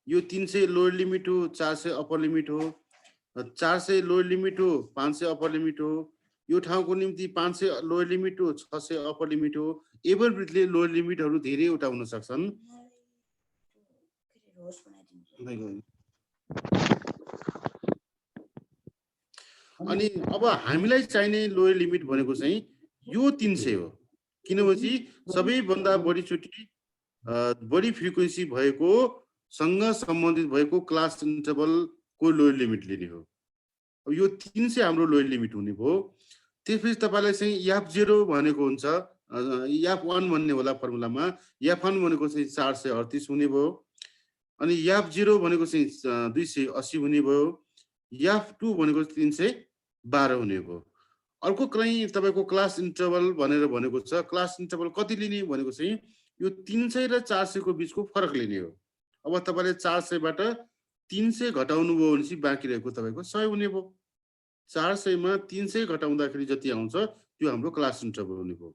यो 300 लोयर लिमिट हो, 400 अप्पर लिमिट हो, 400 लोयर लिमिट हो, 500 अप्पर लिमिट हो, यो ठाउँको निम्ति 500 लोयर लिमिट हो, 600 अप्पर लिमिट हो। एभरब्रिथले लोयर लिमिटहरू धेरैवटा हुन सक्छन्। अनि अब हामीलाई चाहिने लोयर लिमिट भनेको चाहिँ यो 300 हो, किनभने सबैभन्दा बढीचोटि बढी फ्रिक्वेन्सी भएको सँग सम्बन्धित भएको क्लास इन्टरभलको लोयर लिमिट लिने हो। अब यो 300 हाम्रो लोयर लिमिट हुने भयो। त्यसपछि तपाईलाई चाहिँ F0 भनेको हुन्छ, F1 भन्ने होला फर्मुलामा। F1 भनेको चाहिँ 438 हुने भयो। अनि F0 भनेको चाहिँ 280 हुने भयो। F2 भनेको 312 हुने भयो। अर्को चाहिँ तपाईको क्लास इन्टरभल भनेर भनेको छ। क्लास इन्टरभल कति लिने भनेको चाहिँ यो 300 र 400 को बीचको फरक लिने हो। अब तपाईले 400 बाट 300 घटाउनु भयो भने चाहिँ बाँकी रहेको तपाईको 100 हुने भयो। 400 मा 300 घटाउँदाखेरि जति आउँछ त्यो हाम्रो क्लास इन्टरभल हुने भयो।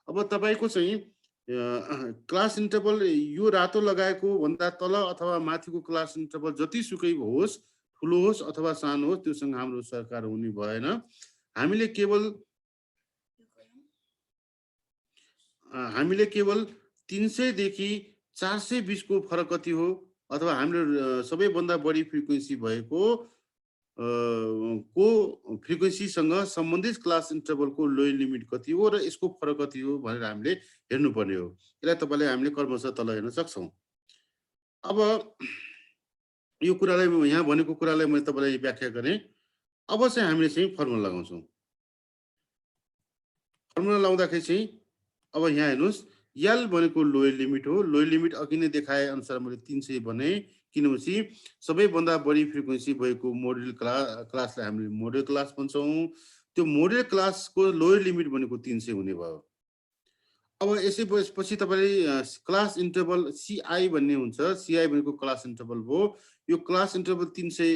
अब तपाईको चाहिँ क्लास इन्टरभल यो रातो लगाएको भन्दा तल अथवा माथिको क्लास इन्टरभल जति सुकै होस्, ठुलो होस् अथवा सानो होस्, त्योसँग हाम्रो सरकार हुने भएन। हामीले केवल 300 देखि 400 बीचको फरक कति हो अथवा हाम्रो सबैभन्दा बढी फ्रिक्वेन्सी भएको को फ्रिक्वेन्सीसँग सम्बन्धित क्लास इन्टरभलको लोयर लिमिट कति हो र यसको फरक कति हो भनेर हामीले हेर्नुपर्ने हो। यसलाई तपाईले हामीले क्रमशः तल हेर्न सक्छौं। अब यो कुरालाई यहाँ भनेको कुरालाई मैले तपाईलाई व्याख्या गरेँ। अब चाहिँ हामीले चाहिँ फर्मुला लगाउँछौं। फर्मुला लगाउँदाखेरि चाहिँ अब यहाँ हेर्नुस्, एल भनेको लोयर लिमिट हो। लोयर लिमिट अघि नै देखाए अनुसार मैले 300 भने, किनभने सबैभन्दा बढी फ्रिक्वेन्सी भएको मोडल क्लासलाई हामीले मोडल क्लास भन्छौं। त्यो मोडल क्लासको लोयर लिमिट भनेको 300 हुने भयो। अब यसपछि तपाईले क्लास इन्टरभल CI भन्ने हुन्छ। CI भनेको क्लास इन्टरभल हो। यो क्लास इन्टरभल 300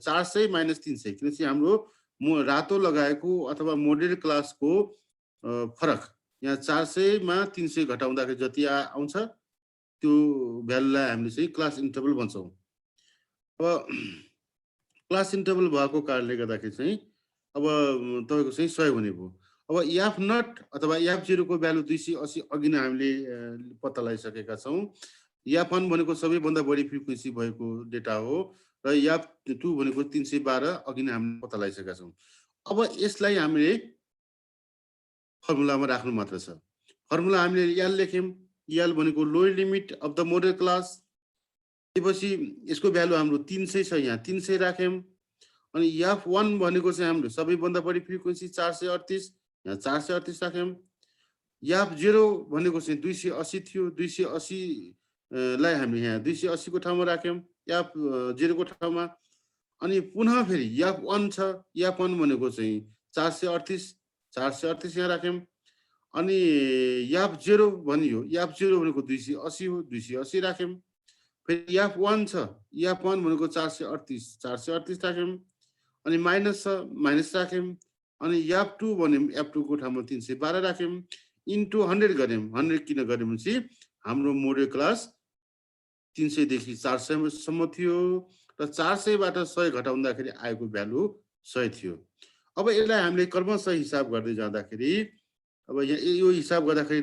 400 माइनस 300, किनकि हाम्रो रातो लगाएको अथवा मोडल क्लासको फरक यहाँ 400 मा 300 घटाउँदाखेरि जति आउँछ त्यो भ्यालुलाई हामीले चाहिँ क्लास इन्टरभल भन्छौं। अब क्लास इन्टरभल भएको कारणले गर्दाखेरि चाहिँ अब तपाईको चाहिँ 100 हुने भयो। अब F0 अथवा F0 को भ्यालु 280 अघि नै हामीले पत्ता लगाइसकेका छौं। F1 भनेको सबैभन्दा बढी फ्रिक्वेन्सी भएको डेटा हो र F2 भनेको 312 अघि नै हामीले पत्ता लगाइसकेका छौं। अब यसलाई हामीले फर्मुलामा राख्नु मात्र छ। फर्मुला हामीले L लेख्यौं। L भनेको lower limit of the model class. त्यसपछि यसको भ्यालु हाम्रो 300 छ, यहाँ 300 राख्यौं। अनि F1 भनेको चाहिँ हाम्रो सबैभन्दा बढी फ्रिक्वेन्सी 438, यहाँ 438 राख्यौं। F0 भनेको चाहिँ 280 थियो। 280 लाई हामीले यहाँ 280 को ठाउँमा राख्यौं, F0 को ठाउँमा। अनि पुनः फेरि F1 छ। F1 भनेको चाहिँ 438 यहाँ राख्यौं। अनि F0 भनियो, F0 भनेको 280 हो, 280 राख्यौं। फेरि F1 छ। F1 भनेको 438 राख्यौं। अनि माइनस छ, माइनस राख्यौं। अनि F2 भन्यौं, F2 को ठाउँमा 312 राख्यौं। इन्टु 100 गर्यौं। 100 किन गर्यौं भनेपछि हाम्रो मोडल क्लास 300 देखि 400 सम्म थियो र 400 बाट 100 घटाउँदाखेरि आएको भ्यालु 100 थियो। अब यसलाई हामीले क्रमशः हिसाब गर्दै जाँदाखेरि अब यो हिसाब गर्दाखेरि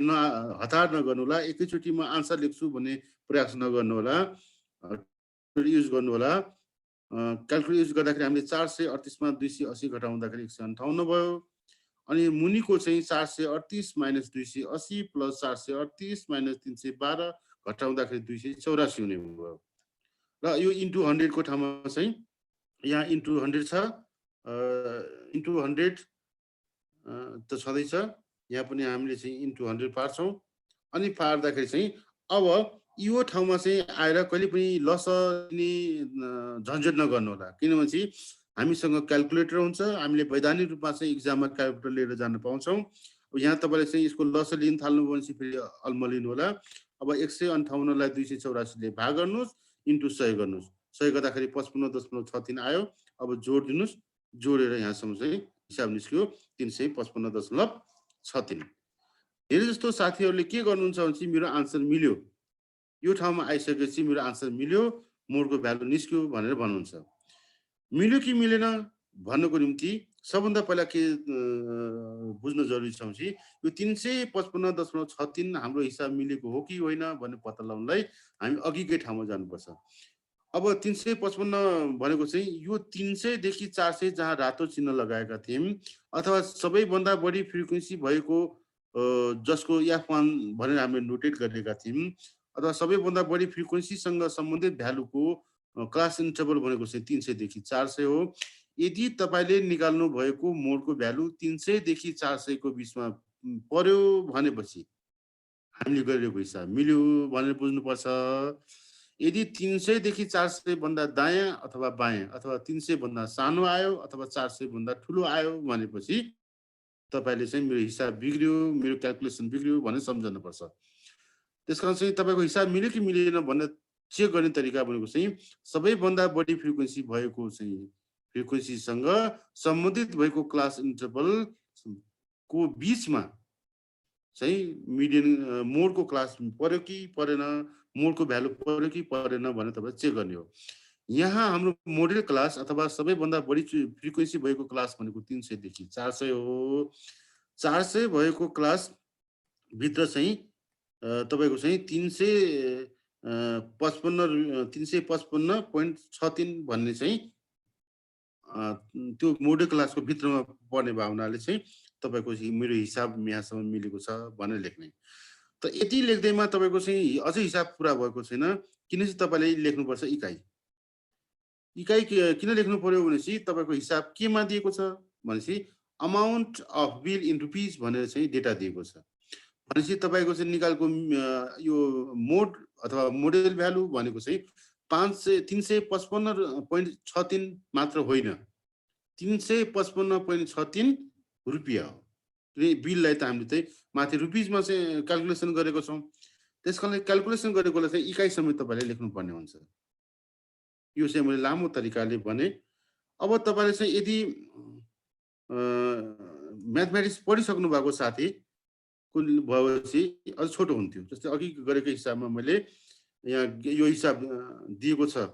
हतार नगर्नु होला, एकैचोटि म आन्सर लेख्छु भन्ने प्रयास नगर्नु होला, युज गर्नु होला। क्यालकुलेट युज गर्दाखेरि हामीले 438 मा 280 घटाउँदाखेरि 158 भयो। अनि मुनिको चाहिँ 438 माइनस 280 प्लस 438 माइनस 312 घटाउँदाखेरि 284 हुने भयो। र यो इन्टु 100 को ठाउँमा चाहिँ यहाँ इन्टु 100 छ, इन्टु 100 त छँदैछ, यहाँ पनि हामीले चाहिँ इन्टु 100 पार्छौँ। अनि पार्दाखेरि चाहिँ अब यो ठाउँमा चाहिँ आएर कहिले पनि लस लिने झन्झट नगर्नु होला, किनभने हामीसँग क्यालकुलेटर हुन्छ, हामीले वैधानिक रूपमा चाहिँ इक्जाममा क्यालकुलेटर लिएर जान पाउँछौँ। यहाँ तपाईँले चाहिँ यसको लस लिन थाल्नु भनेपछि फेरि अल्मलिनु होला। अब 158 लाई 284 ले भाग गर्नुहोस्, इन्टु 100 गर्नुहोस्, 100 गर्दाखेरि 55.63 आयो। अब जोड दिनुहोस्, जोडेर यहाँसम्म चाहिँ हिसाब निस्क्यो 355.63। धेरै जस्तो साथीहरूले के गर्नुहुन्छ भने मेरो आन्सर मिल्यो, यो ठाउँमा आइसकेपछि मेरो आन्सर मिल्यो, मोडको भ्यालु निस्क्यो भनेर भन्नुहुन्छ। मिल्यो कि मिलेन भन्नको निम्ति सबभन्दा पहिला के बुझ्न जरुरी छ भने यो 355.63 हाम्रो हिसाब मिलेको हो कि होइन भन्ने पत्ता लगाउनलाई हामी अघिकै ठाउँमा जानुपर्छ। अब 355 भनेको चाहिँ यो 300 देखि 400 जहाँ रातो चिन्ह लगाएका थियौँ अथवा सबैभन्दा बढी फ्रिक्वेन्सी भएको जसको F1 भनेर हामीले नोटेट गरेका थियौँ अथवा सबैभन्दा बढी फ्रिक्वेन्सीसँग सम्बन्धित भ्यालुको क्लास इन्टरभल भनेको चाहिँ 300 देखि 400 हो। यदि तपाईले निकाल्नु भएको मोडको भ्यालु 300 देखि 400 को बीचमा पर्यो भनेपछि हामीले गरेको हिसाब मिल्यो भनेर बुझ्नुपर्छ। यदि 300 देखि 400 भन्दा दायाँ अथवा बायाँ अथवा 300 भन्दा सानो आयो अथवा 400 भन्दा ठुलो आयो भनेपछि तपाईले चाहिँ मेरो हिसाब बिग्रियो, मेरो क्याल्कुलेसन बिग्रियो भनेर सम्झनुपर्छ। त्यसकारण चाहिँ तपाईको हिसाब मिल्यो कि मिलेन भनेर चेक गर्ने तरिका भनेको चाहिँ सबैभन्दा बढी फ्रिक्वेन्सी भएको चाहिँ फ्रिक्वेन्सीसँग सम्बन्धित भएको क्लास इन्टरभल को बीचमा चाहिँ मिडियन मोडको क्लास पर्यो कि परेन, मोडको भ्यालु पर्यो कि परेन भनेर तपाईले चेक गर्ने हो। यहाँ हाम्रो मोडल क्लास अथवा सबैभन्दा बढी फ्रिक्वेन्सी भएको क्लास भनेको 300 देखि 400 हो। 400 भएको क्लास भित्र चाहिँ तपाईको चाहिँ 355.63 भन्ने चाहिँ त्यो मोडल क्लासको भित्रमा पर्ने भावनाले चाहिँ तपाईको मेरो हिसाब यहाँसम्म मिलेको छ भनेर लेख्ने। त यति लेख्दैमा तपाईको चाहिँ अझै हिसाब पुरा भएको छैन, किन चाहिँ तपाईले लेख्नुपर्छ इकाइ। इकाइ किन लेख्नु पर्यो भनेपछि तपाईको हिसाब केमा दिएको छ भनेपछि amount of bill in rupees भनेर चाहिँ डेटा दिएको छ। भनेपछि तपाईको चाहिँ निकालको यो मोड अथवा मोडल भ्यालु भनेको चाहिँ 355.63 मात्र होइन, 355.63 रुपियाँ हो। बिललाई त हामीले चाहिँ माथि रुपिजमा चाहिँ क्याल्कुलेसन गरेको छौँ, त्यसकारणले क्याल्कुलेसन गरेकोलाई चाहिँ इकाइ समेत तपाईले लेख्नुपर्ने हुन्छ। यो चाहिँ मैले लामो तरिकाले भने। अब तपाईले चाहिँ यदि म्याथमेटिक्स पढिसक्नु भएको साथी कुन भएपछि अझ छोटो हुन्थ्यो। जस्तै अघि गरेको हिसाबमा मैले यहाँ यो हिसाब दिएको छ,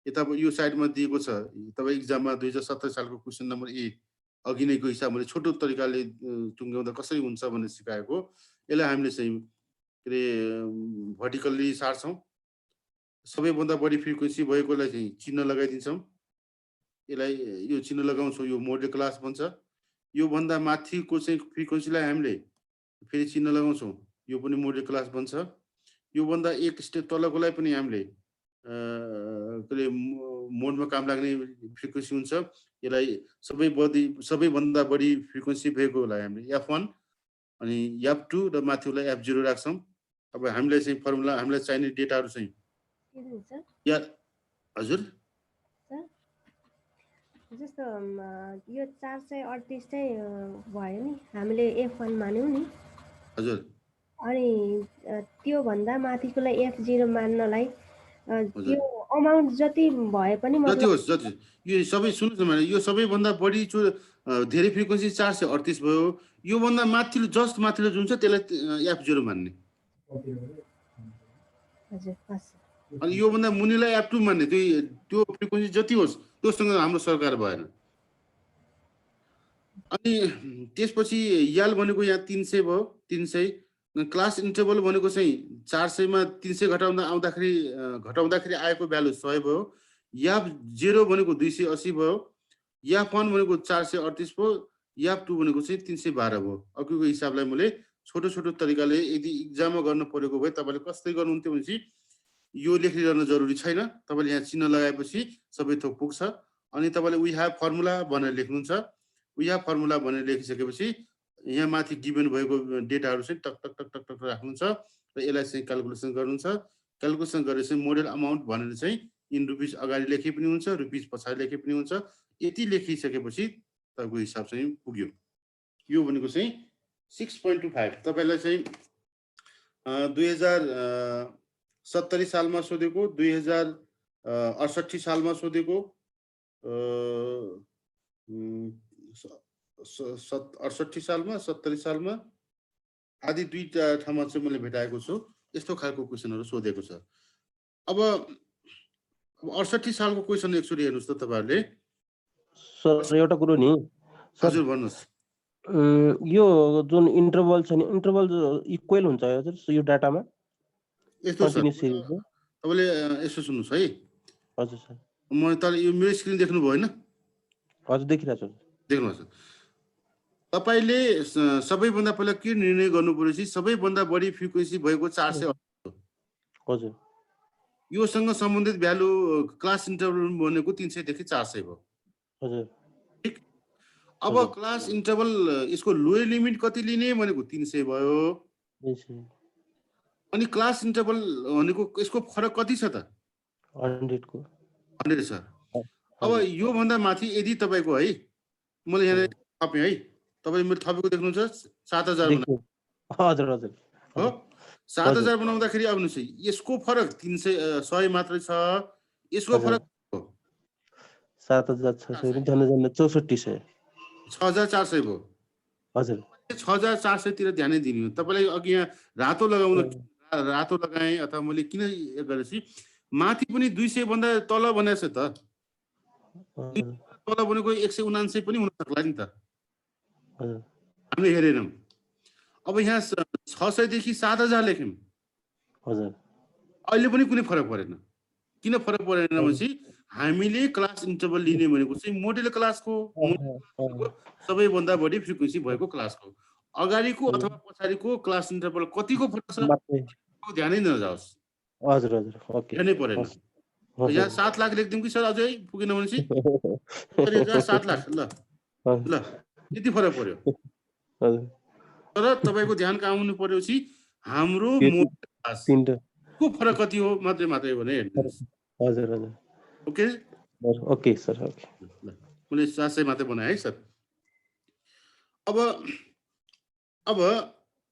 यता यो साइडमा दिएको छ, तपाईँ इक्जाममा 2017 सालको क्वेसन नम्बर 1 अघि नैको हिसाब मैले छोटो तरिकाले टुङ्ग्याउँदा कसरी हुन्छ भनेर सिकाएको। यसलाई हामीले चाहिँ के अरे भर्टिकल्ली सार्छौँ, सबैभन्दा बढी फ्रिक्वेन्सी भएकोलाई चाहिँ चिन्ह लगाइदिन्छौँ, यसलाई यो चिन्ह लगाउँछौँ, यो मोडल क्लास भन्छ। यो भन्दा माथिको चाहिँ फ्रिक्वेन्सीलाई हामीले फेरि चिन्ह लगाउँछौँ, यो पनि मोडल क्लास भन्छ। यो भन्दा एक स्टेप तलकोलाई पनि हामीले के अरे मोडमा काम लाग्ने फ्रिक्वेन्सी हुन्छ, यसलाई सबैभन्दा बढी फ्रिक्वेन्सी भएकोलाई हामीले F1 अनि F2 र माथिलाई F0 राख्छौँ। अब हामीलाई चाहिँ फर्मुला हामीलाई चाहिने डेटाहरू चाहिँ या हजुर जस्तो यो 438 चाहिँ भयो नि, हामीले F1 मान्यौँ नि हजुर, अनि त्यो भन्दा माथिकोलाई F0 मान्नलाई त्यो अमाउन्ट जति भए पनि जति होस् जति यो सबै सुन्नुहोस् न, यो सबैभन्दा बढी धेरै फ्रिक्वेन्सी 438 भयो। यो भन्दा माथिल्लो जस्ट माथिल्लो जुन छ त्यसलाई F0 मान्ने। हजुर हस्। अनि यो भन्दा मुनिलाई F2 मान्ने। त्यो फ्रिक्वेन्सी जति होस् त्योसँग हाम्रो सरकार भएन। अनि त्यसपछि याल भनेको यहाँ 300 भयो, 300 क्लास इन्टरभल भनेको चाहिँ 400 मा 300 घटाउँदाखेरि आएको भ्यालु 100 भयो। याप 0 भनेको 280 भयो। याप 1 भनेको 438 भयो। याप 2 भनेको चाहिँ 312 भयो। अघिको हिसाबलाई मैले छोटो छोटो तरिकाले यदि इक्जाममा गर्न परेको भए तपाईले कसरी गर्नुहुन्थ्यो भनेपछि यो लेखिरहन जरुरी छैन। तपाईले यहाँ चिन्ह लगाएपछि सबै थोक पुग्छ। अनि तपाईले वी ह्याभ फर्मुला भनेर लेख्नुहुन्छ। वी ह्याभ फर्मुला भनेर लेखिसकेपछि यहाँ माथि गिभन भएको डेटाहरु चाहिँ टक टक टक टक टक राख्नुहुन्छ र यसलाई चाहिँ क्याल्कुलेसन गर्नुहुन्छ। क्याल्कुलेसन गरेपछि मोडेल अमाउन्ट भनेर चाहिँ इन रुपिस अगाडि लेखे पनि हुन्छ, रुपिस पछाडि लेखे पनि हुन्छ। यति लेखिसकेपछि तपाईको हिसाब चाहिँ पुग्यो। यो भनेको चाहिँ 6.25 तपाईलाई चाहिँ 2070 सालमा सोधेको, 2068 सालमा सोधेको, 68 सालमा, 70 सालमा आदि दुईटा ठाउँमा चाहिँ मैले भेटाएको छु। यस्तो खालको क्वेशनहरु सोधेको छ। अब 68 सालको क्वेशन एकचोटी हेर्नुस् त तपाईहरुले। सर एउटा कुरो नि हजुर भन्नुस्। यो जुन इन्टरभल छ नि, इन्टरभल इक्वल हुन्छ हजुर यो डाटामा? यस्तो छ तपाईले यसो सुन्नुस् है। हजुर सर। म त यो मेरो स्क्रिन देख्नु भयो हैन? हजुर देखिरहेछु। देख्नुहोस्। तपाईले सबैभन्दा पहिला के निर्णय गर्नुपर्यो कि सबैभन्दा बढी फ्रिक्वेन्सी भएको 400 हजुर। योसँग सम्बन्धित भ्यालु क्लास इन्टरभल भनेको 300 देखि 400 भयो। हजुर। ठीक। अब क्लास इन्टरभल यसको लोयर लिमिट कति लिने भनेको 300 भयो। अनि क्लास इन्टरभल भनेको यसको फरक कति छ त? 100 को। 100 छ। अब यो भन्दा माथि यदि तपाईको है मैले यहाँ थपे है, तपाईले मेरो थपेको देख्नुहुन्छ 7000 बनाउँ। हजुर हजुर। हो 7000 बनाउँदाखेरि आउनुस् यसको फरक 300 100 मात्रै छ। यसको फरक 7600 झन् 6400 6400 भयो। हजुर 6400 तिर ध्यान दिनु। तपाईलाई अघि यहाँ रातो लगाएँ अथवा मैले किन गरेपछि माथि पनि 200 भन्दा तल भनेछ त। तल भनेको 179 पनि हुन सक्ला नि त। हामीले हेरेनौं। अब यहाँ 600 देखि 7000 लेख्यौं। हजुर। अहिले पनि कुनै फरक परेन। किन फरक परेन भनेपछि हामीले क्लास इन्टरभल लिने भनेको चाहिँ मोडेल क्लासको सबैभन्दा बढी फ्रिक्वेन्सी भएको क्लासको अगाडिको अथवा पछाडिको क्लास इन्टरभल कतिको फरक छ ध्यानै नजाओस्। हजुर हजुर ओके। ध्यानै परेन। यहाँ 7 लाख लेख्दिउँ कि सर अझै पुगेन भनेपछि 7 लाख ल ल यति फरक पर्यो। तर तपाईको ध्यान कहाँ आउनु पर्यो कि हाम्रो मोडेल क्लासको फरक कति हो मात्रै भने हेर्नुस्। हजुर हजुर ओके ओके सर ओके। मैले 700 मात्रै बनाए है सर। अब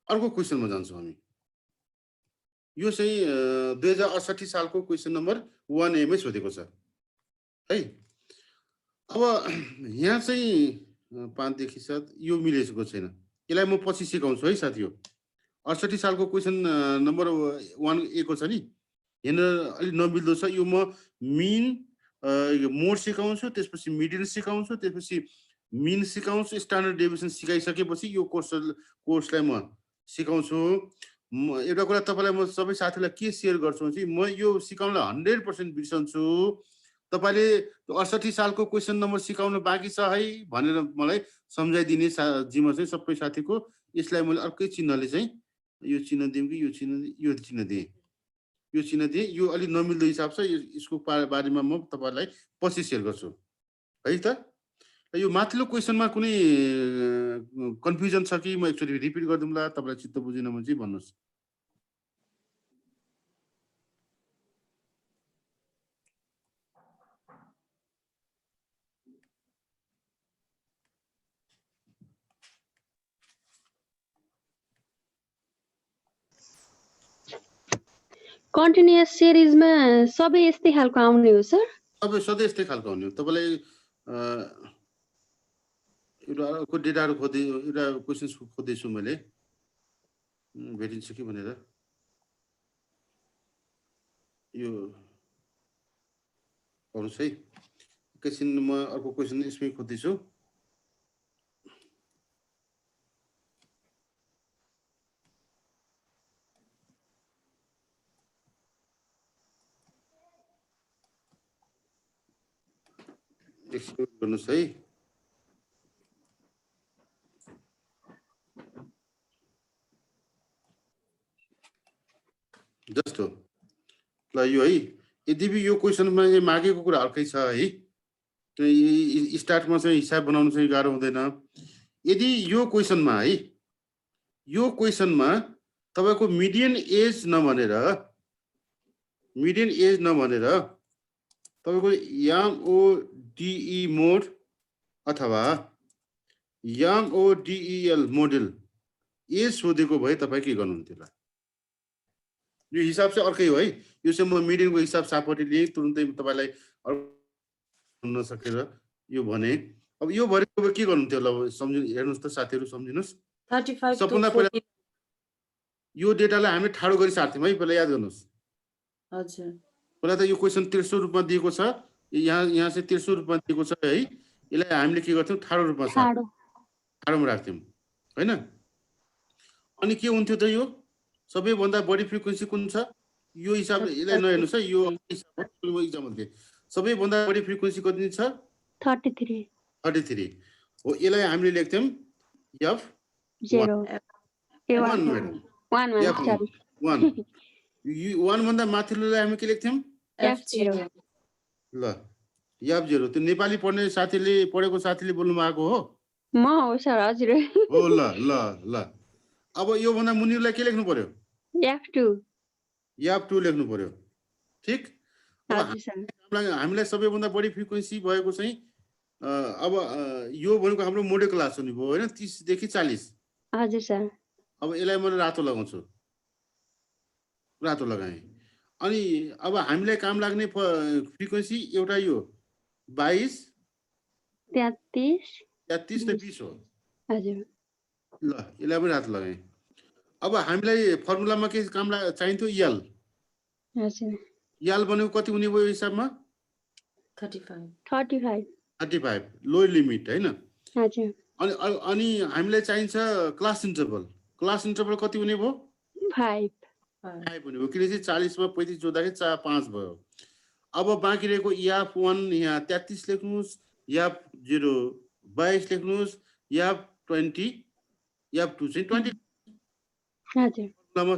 अर्को क्वेशनमा जान्छौँ हामी। यो चाहिँ 2068 सालको क्वेशन नम्बर 1A मै सोधेको छ है। अब यहाँ चाहिँ 5 देखि 7 यो मिलेको छैन। यसलाई म पछि सिकाउँछु है साथीहरु। 68 सालको क्वेशन नम्बर 1A को छ नि हेर्न अलि नमिल्दो छ। यो म मिन मोड सिकाउँछु, त्यसपछि मिडियन सिकाउँछु, त्यसपछि मिन सिकाउँछु, स्ट्यान्डर्ड डेभिएसन सिकाइसकेपछि यो कोर्सलाई म सिकाउँछु। एउटा कुरा तपाईलाई म सबै साथीलाई के शेयर गर्छु भने म यो सिकाउनलाई 100% बिर्सन्छु। तपाईले 68 सालको क्वेशन नम्बर सिकाउन बाँकी छ है भनेर मलाई सम्झाइदिने जिम्मा चाहिँ सबै साथीको। यसलाई मैले अर्कै चिन्हले चाहिँ यो चिन्ह दिउँ कि यो चिन्ह दिएँ। यो चिन्ह दिएँ। यो अलि नमिल्दो हिसाब छ। यसको बारेमा म तपाईलाई पछि शेयर गर्छु है त। यो माथिल्लो क्वेशनमा कुनै कन्फ्युजन छ कि म एकचोटि रिपिट गर्दिउँला तपाईलाई चित्त बुझेन भने चाहिँ भन्नुस्। कन्टिन्युअस सिरिजमा सबै यस्तै खालको आउने हो सर? सबै सधैँ यस्तै खालको आउने हो। तपाईलाई एउटा डेटाहरु खोज्दै एउटा क्वेशन्स खोज्दैछु मैले भेटिन्छ कि भनेर। यो पढ्नुस् है। एकैछिन म अर्को क्वेशन यसमै खोज्दैछु। एक्सक्लुड गर्नुस् है। जस्तो ल यो है, यद्यपि यो क्वेसनमा मागेको कुरा अर्कै छ है, स्टार्टमा चाहिँ हिसाब बनाउनु चाहिँ गाह्रो हुँदैन। यदि यो क्वेसनमा है, यो क्वेसनमा तपाईको मिडियन एज नभनेर तपाईको MODE मोड अथवा MODEL मोडेल एज सोधेको भए तपाईँ के गर्नुहुन्थ्यो ल? यो हिसाब चाहिँ अर्कै हो है, यो चाहिँ म मिडियनको हिसाब सापट्टि लिएँ, तुरुन्तै तपाईँलाई भन्न सकेर यो भने। अब यो भनेको के गर्नुहुन्थ्यो ल सम्झिनु, हेर्नुहोस् त साथीहरू सम्झिनुहोस्। 35 to सबभन्दा 40 पहिला यो डेटालाई हामीले ठाडो गरी सार्थ्यौँ है, पहिला याद गर्नुहोस्। हजुर पहिला त यो क्वेसन तेस्रो रूपमा दिएको छ, यहाँ चाहिँ तेस्रो रूपमा दिएको छ है, यसलाई हामीले के गर्थ्यौँ ठाडो रूपमा ठाडोमा राख्थ्यौँ हैन। अनि के हुन्थ्यो त, यो सबैभन्दा बढी फ्रिक्वेन्सी कुन छ यो हिसाबले, यसलाई नहेर्नुहोस् है, यो हिसाब इक्जाम्पल दिए सबैभन्दा बढी फ्रिक्वेन्सी कति छ 33 हो। यसलाई हामीले लेख्थ्यौँ F 0 1 भन्दा माथिल्लोलाई हामी के लेख्थ्यौँ F0 ल F0। त्यो नेपाली पढ्ने साथीले पढेको साथीले बोल्नु भएको हो म हो सर हजुर हो ल ल ल। अब यो भन्दा मुनिलाई के लेख्नु पर्यो F2 लेख्नु पर्यो ठीक। हजुर सर हामीलाई सबैभन्दा बढी फ्रिक्वेन्सी भएको चाहिँ अब यो भनेको हाम्रो मोडल क्लास हुने भयो हैन, 30 देखि 40। हजुर सर अब यसलाई मैले रातो लगाउँछु, रातो लगाएँ। अनि अब हामीलाई काम लाग्ने फ्रिक्वेन्सी एउटा यो 22 33 र 20 हो। हजुर ल यसलाई पनि रातो लगाएँ। अब हामीलाई फर्मुलामा के काम चाहिन्थ्यो यल। हजुर यल भनेको कति हुने भयो हिसाबमा 35 लोयर लिमिट हैन। हजुर अनि हामीलाई चाहिन्छ क्लास इन्टरभल कति हुने भयो 5 हुने भयो, किनकि 40 मा 35 जोड्दाखेरि 5 भयो। अब बाँकी रहेको F1 यहाँ 33 लेख्नुहोस्, F0 22 लेख्नुहोस्, F20 F2 चाहिँ 20 हजुर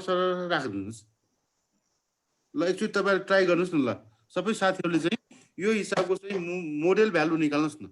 सर राखिदिनुहोस्। ल एकचोटि तपाईहरु ट्राई गर्नुहोस् न ल, सबै साथीहरूले चाहिँ यो हिसाबको चाहिँ मोडेल भ्यालु निकाल्नुहोस् न।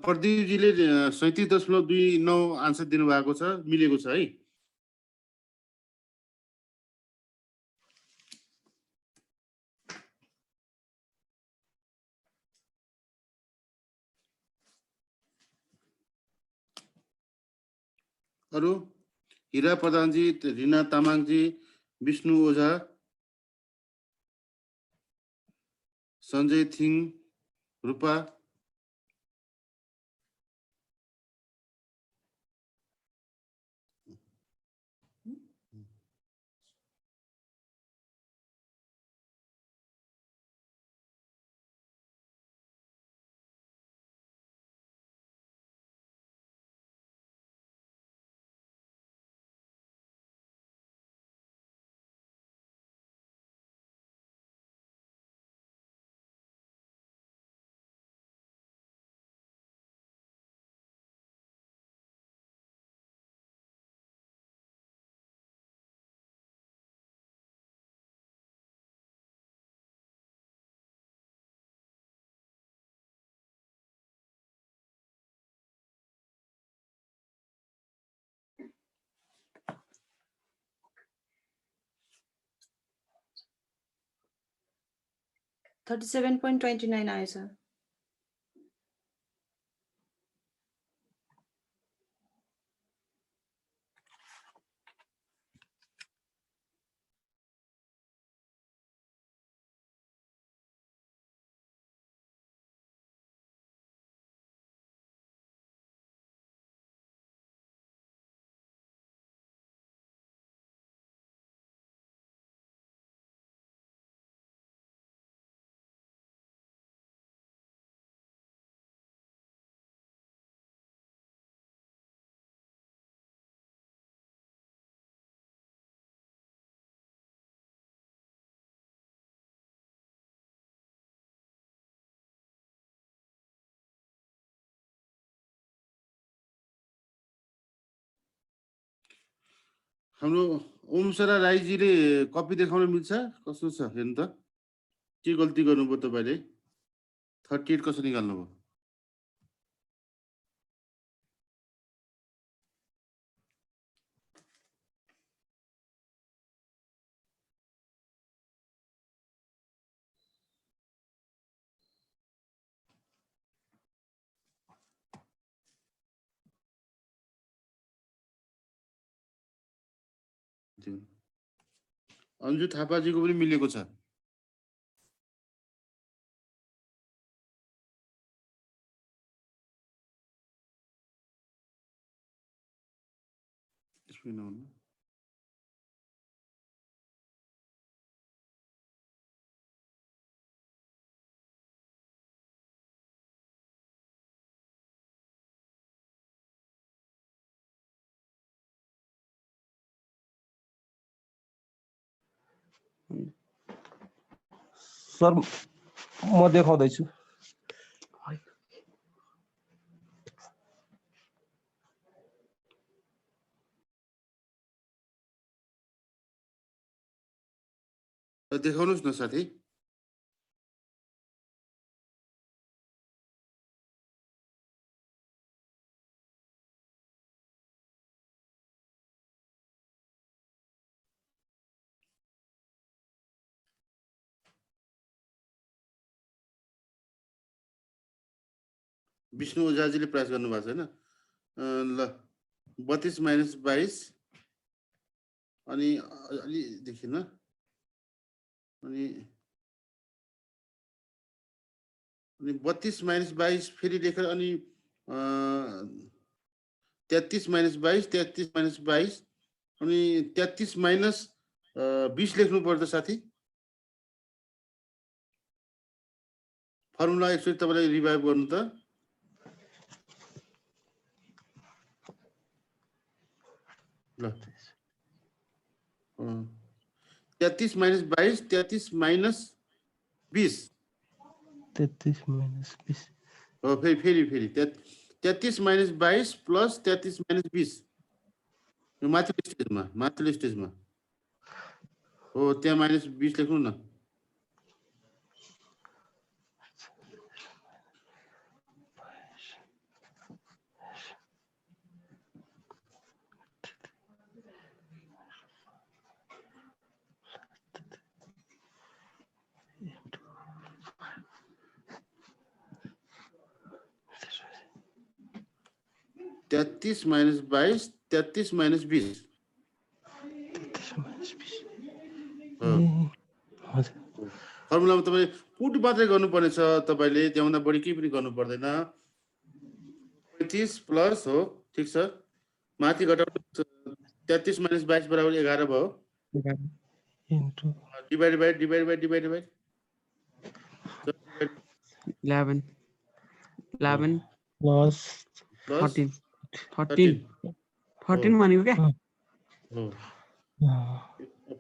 प्रदीपजीले 37.29 आन्सर दिनुभएको छ, मिलेको छ है। अरू हिरा प्रधानजी, रिना तामाङजी, विष्णु ओझा, सञ्जय थिङ, रूपा, $37.29 आएछ। हाम्रो ओमसरा राईजीले कपी देखाउन मिल्छ? कस्तो छ हेर्नु त, के गल्ती गर्नुभयो तपाईँले? 38 कसरी निकाल्नुभयो? अन्जु थापाजीको पनि मिलेको छ। सर म देखाउँदैछु। देखाउनुहोस् न साथी। विष्णु ओझाजीले प्रयास गर्नुभएको छैन। ल 32 - 22 अनि अलि देखिन, अनि 32 - 22 फेरि लेखेर अनि 33 - 22, 33 - 22 अनि 33 - 20 लेख्नु पर्छ साथी। फर्मुला एकचोटि तपाईँलाई रिभाइभ गर्नु त। ल 33 - 22, 33 - 20। 33 - 20 हो, फेरि 33 - 22 प्लस 33 - 20। यो माथिल्लो स्टेजमा हो, त्यहाँ -20 लेख्नु न। -33 - 22 33 माइनस 20 फर्मुलामा तपाईले पुट मात्रै गर्नुपर्ने छ तपाईले त्यहाँभन्दा बढी केही पनि गर्नु पर्दैन 35 प्लस हो ठीक छ माथि घटाउनु 33 माइनस 22 बराबर 11 भयो डिवाइड बाइ 11 प्लस 13 भनेको क्या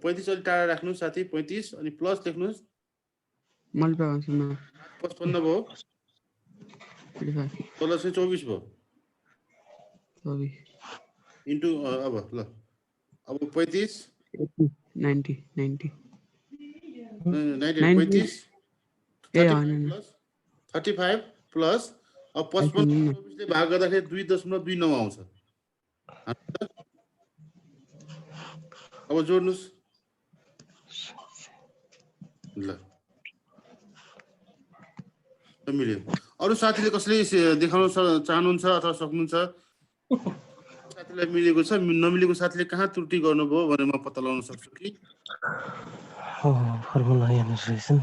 35 अलि टाढा राख्नु साथी 35 अनि प्लस लेख्नुस् मल्टिप्लाई गर्छु न 55 भयो 35 तल चाहिँ 24 भयो 24 इन्टु अब ल अब 35 90 35 ए हैन 35 प्लस अब 55 ले भाग गर्दाखेरि 2.29 आउँछ अब जोड्नुस् ल मिल्यो अरु साथीले कसले देखाउन चाहनुहुन्छ अथवा सक्नुहुन्छ साथीलाई मिलेको छ नमिलेको साथीले कहाँ त्रुटि गर्नुभयो भनेर म पत्ता लगाउन सक्छु कि फर्मुला यहाँ रहेछ नि त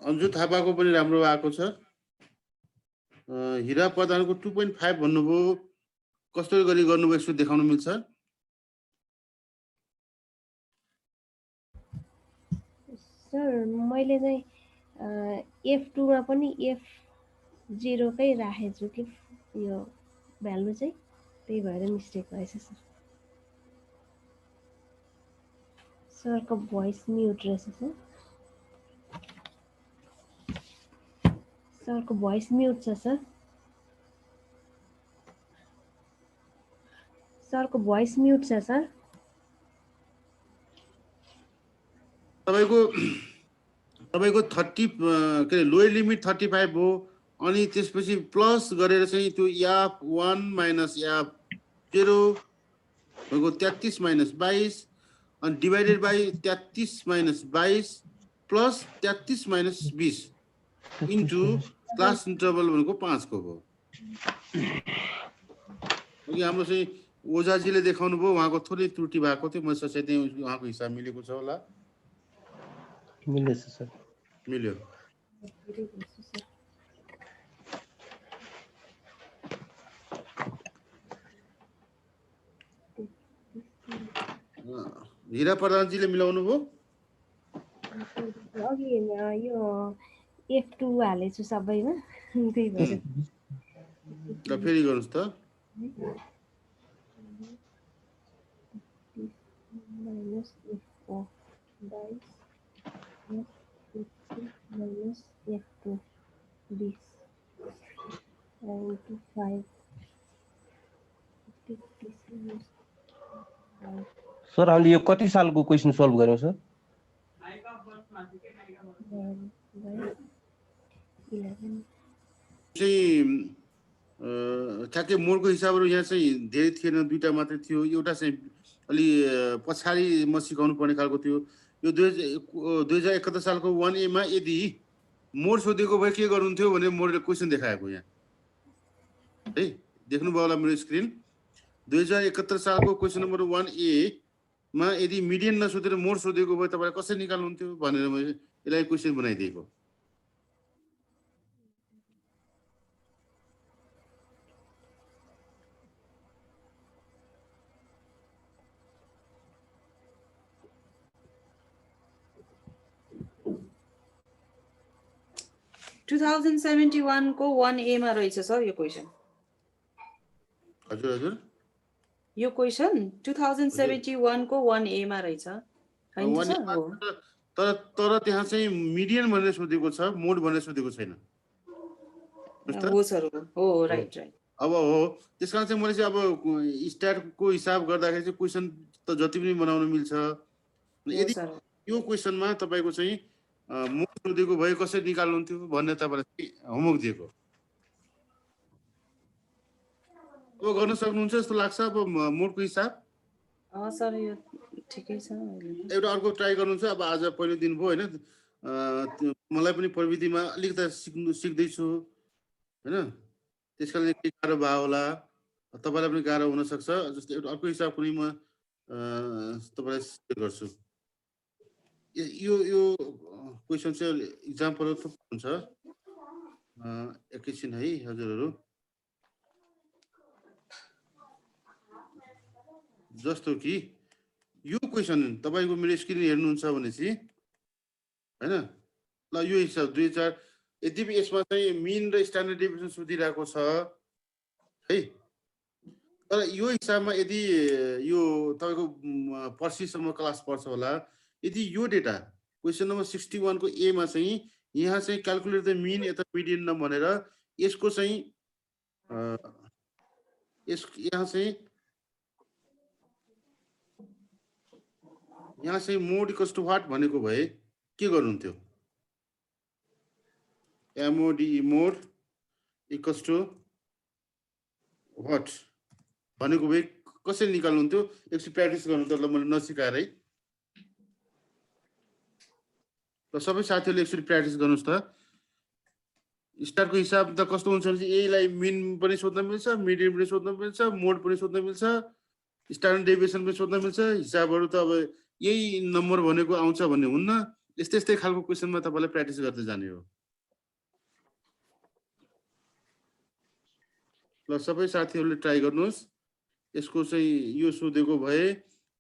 अन्जु थापाको पनि राम्रो आएको छ हिरा प्रधानको 2.5 भन्नुभयो कस्तो गरी गर्नुभयो यसो देखाउन मिल्छ सर मैले चाहिँ F2 मा पनि F0 कै राखेको छु कि यो भ्यालु चाहिँ त्यही भएर मिस्टेक भएछ सर सरको भोइस म्युट रहेछ सर सरको भोइस म्युट छ सर सरको भोइस म्युट छ सर तपाईको 30 के लोयर लिमिट 35 हो अनि त्यसपछि प्लस गरेर चाहिँ त्यो याप 1 माइनस याप 0 भएको 33 माइनस 22 अनि divided by 33 minus 22 plus 33 minus 20 into class interval भनेको 5 को हो अघि हाम्रो चाहिँ ओझाजीले देखाउनु भयो उहाँको थोरै त्रुटि भएको थियो म सोचेँ उहाँको हिसाब मिलेको छ होला मिलेछ सर मिल्यो हिरा प्रधानजीले मिलाउनु भयो अघि यो F2 हालेको छु सबैमा त्यही भएर ल फेरि गर्नुस् त minus F4 dice minus F2 this and 5 sir हामीले यो कति सालको क्वेशन सल्भ गर्यौं सर 11 चाहिँ ठ्याक्कै मोडको हिसाबहरू यहाँ चाहिँ धेरै थिएन दुईटा मात्रै थियो एउटा चाहिँ अलि पछाडि म सिकाउनु पर्ने खालको थियो यो 2071 सालको 1A मा यदि मोड सोधेको भए के गर्नुहुन्थ्यो भने मोडले क्वेशन देखाएको यहाँ है देख्नुभयो होला मेरो स्क्रिन 2071 सालको क्वेशन नम्बर 1A मा यदि मिडियन नसोधेर मोड सोधेको भए तपाईले कसरी निकाल्नुहुन्थ्यो भनेर मैले यसलाई क्वेशन बनाइदिएको 2071 को 1A मा रहेछ सर यो क्वेशन हजुर हजुर यो क्वेशन 2071 को 1A मा रहेछ हैन त सर हो तर त्यहाँ चाहिँ मिडियन भनेर सोधेको छ मोड भनेर सोधेको छैन हो सर हो राइट अब हो त्यसकारण चाहिँ मैले चाहिँ अब स्ट्याटको हिसाब गर्दाखेरि चाहिँ क्वेशन त जति पनि बनाउन मिल्छ यदि यो क्वेशनमा तपाईको चाहिँ मोड सोधेको भए कसरी निकाल्नुहुन्थ्यो भन्ने तपाईलाई होमवर्क दिएको अब गर्न सक्नुहुन्छ जस्तो लाग्छ अब मोडको हिसाब सर यो ठिकै छ अहिले त। एउटा अर्को ट्राई गर्नुहुन्छ। अब आज पहिलो दिन भयो होइन, मलाई पनि प्रविधिमा अलिकति सिक्दैछु होइन, त्यस कारणले केही गाह्रो भयो होला, तपाईँलाई पनि गाह्रो हुनसक्छ। जस्तै एउटा अर्को हिसाब पनि म तपाईँलाई सेयर गर्छु। यो यो क्वेसन चाहिँ इक्जाम्पलहरू थुप्रो हुन्छ। एकैछिन है हजुरहरू, जस्तो कि यो क्वेसन तपाईँको मेरो स्क्रिन हेर्नुहुन्छ भनेपछि होइन, ल यो हिसाब 2000, यद्यपि यसमा चाहिँ मिन र स्ट्यान्डर्ड डेभिएसन सोधिरहेको छ है, तर यो हिसाबमा यदि यो तपाईँको पर्सिसम्म क्लास पर्छ होला, यदि यो डेटा क्वेसन नम्बर 61 को ए मा चाहिँ यहाँ चाहिँ क्यालकुलेट द मिन यता मिडियन न भनेर यसको चाहिँ यहाँ चाहिँ मोड इक्वल्स टु व्हाट भनेको भए के गर्नुहुन्थ्यो? MODE mode equals to what भनेको भए कसरी निकाल्नुहुन्थ्यो? एकछिन प्र्याक्टिस गर्नु त, ल मैले नसिकाएर है। ल सबै साथीहरूले एकचोटि प्र्याक्टिस गर्नुहोस् त। स्टारको हिसाब त कस्तो हुन्छ भने यहीलाई मिन पनि सोध्न मिल्छ, मिडियन पनि सोध्न मिल्छ, मोड पनि सोध्न मिल्छ, स्ट्यान्डर्ड डेभिएसन पनि सोध्न मिल्छ। हिसाबहरू त अब यही नम्बर भनेको आउँछ भन्ने हुन्न। यस्तै यस्तै खालको क्वेसनमा तपाईँलाई प्र्याक्टिस गर्दै जाने हो। ल सबै साथीहरूले ट्राई गर्नुहोस्। यसको चाहिँ यो सोधेको भए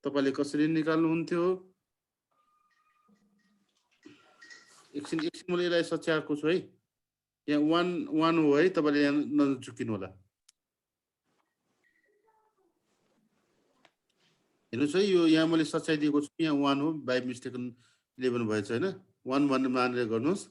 तपाईँले कसरी निकाल्नुहुन्थ्यो? एकछिन मैले यसलाई सच्याएको छु है। यहाँ 1 हो है, तपाईँले यहाँ नचुकिनु होला। हेर्नुहोस् है, यो यहाँ मैले सच्याइदिएको छु, यहाँ 1 हो, बाई मिस्टेक 11 भएछ होइन, 1 भनेर मानेर गर्नुहोस्।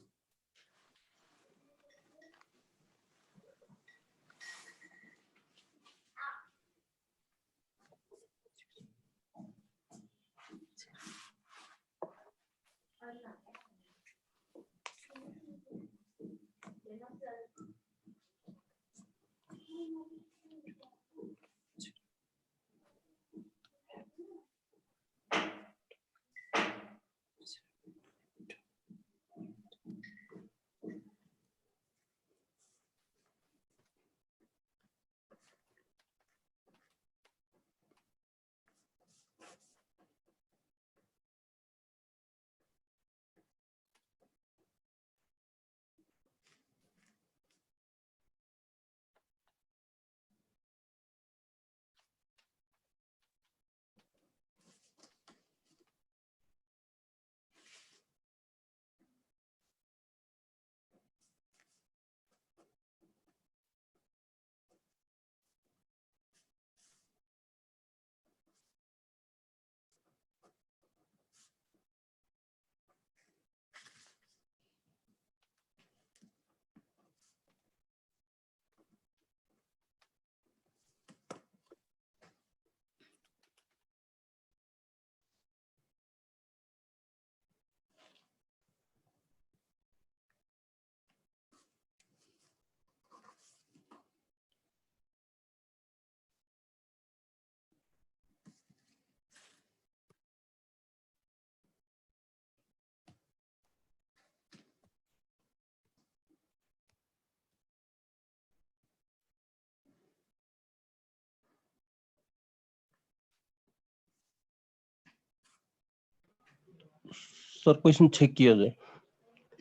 सर क्वेसन छेकियो हजुर।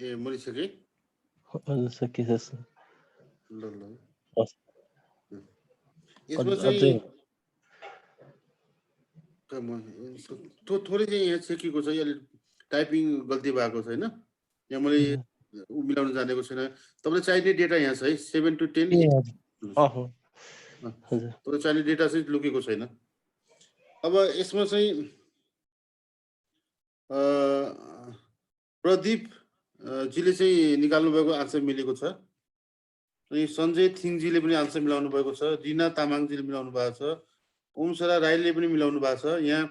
ए मैले सकेँ। हजुर सकियो सर। ल ल हस्। यसमा चाहिँ थोरै चाहिँ यहाँ छेकेको छ, यसले टाइपिङ गल्ती भएको छैन, यहाँ मैले मिलाउन जानेको छैन। तपाईँलाई चाहिने डेटा यहाँ छ है, 7 to 10। तपाईँलाई चाहिने डेटा चाहिँ लुकेको छैन। अब यसमा चाहिँ प्रदीप जीले चाहिँ निकाल्नु भएको आन्सर मिलेको छ, अनि सञ्जय थिङजीले पनि आन्सर मिलाउनु भएको छ, रिना तामाङजीले मिलाउनु भएको छ, ओमसरा राईले पनि मिलाउनु भएको छ। यहाँ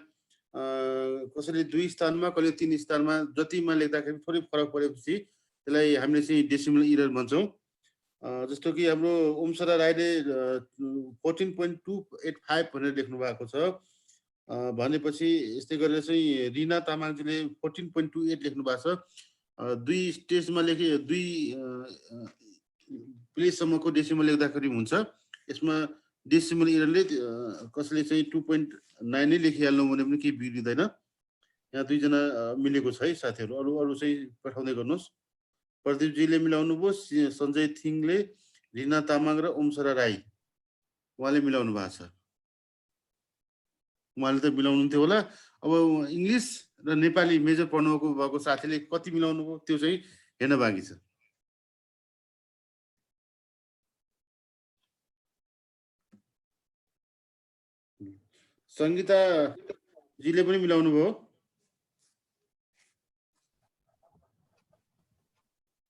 कसैले 2 स्थानमा, कहिले 3 स्थानमा, जतिमा लेख्दाखेरि थोरै फरक परेपछि त्यसलाई हामीले चाहिँ डेसिमल इरर भन्छौँ। जस्तो कि हाम्रो ओमसरा राईले 14.285 भनेर लेख्नु भएको छ, भनेपछि यस्तै गरेर चाहिँ रिना तामाङजीले 14.28 लेख्नु भएको छ। दुई स्टेजमा दुई प्लेससम्मको डेसिमल लेख्दाखेरि हुन्छ। यसमा डेसिमल इररले कसैले चाहिँ 2.9 नै लेखिहाल्नु भने पनि केही बिग्रिँदैन। यहाँ दुईजना मिलेको छ है साथीहरू। अरू चाहिँ पठाउँदै गर्नुहोस्। प्रदीपजीले मिलाउनु भयो, सञ्जय थिङले, रिना तामाङ र ओमसरा राई उहाँले मिलाउनु भएको छ। उहाँले त मिलाउनुहुन्थ्यो होला। अब इङ्ग्लिस र नेपाली मेजर पढ्नु भएको साथीले कति मिलाउनु भयो त्यो चाहिँ हेर्न बाँकी छ। सङ्गीताजीले पनि मिलाउनु भयो।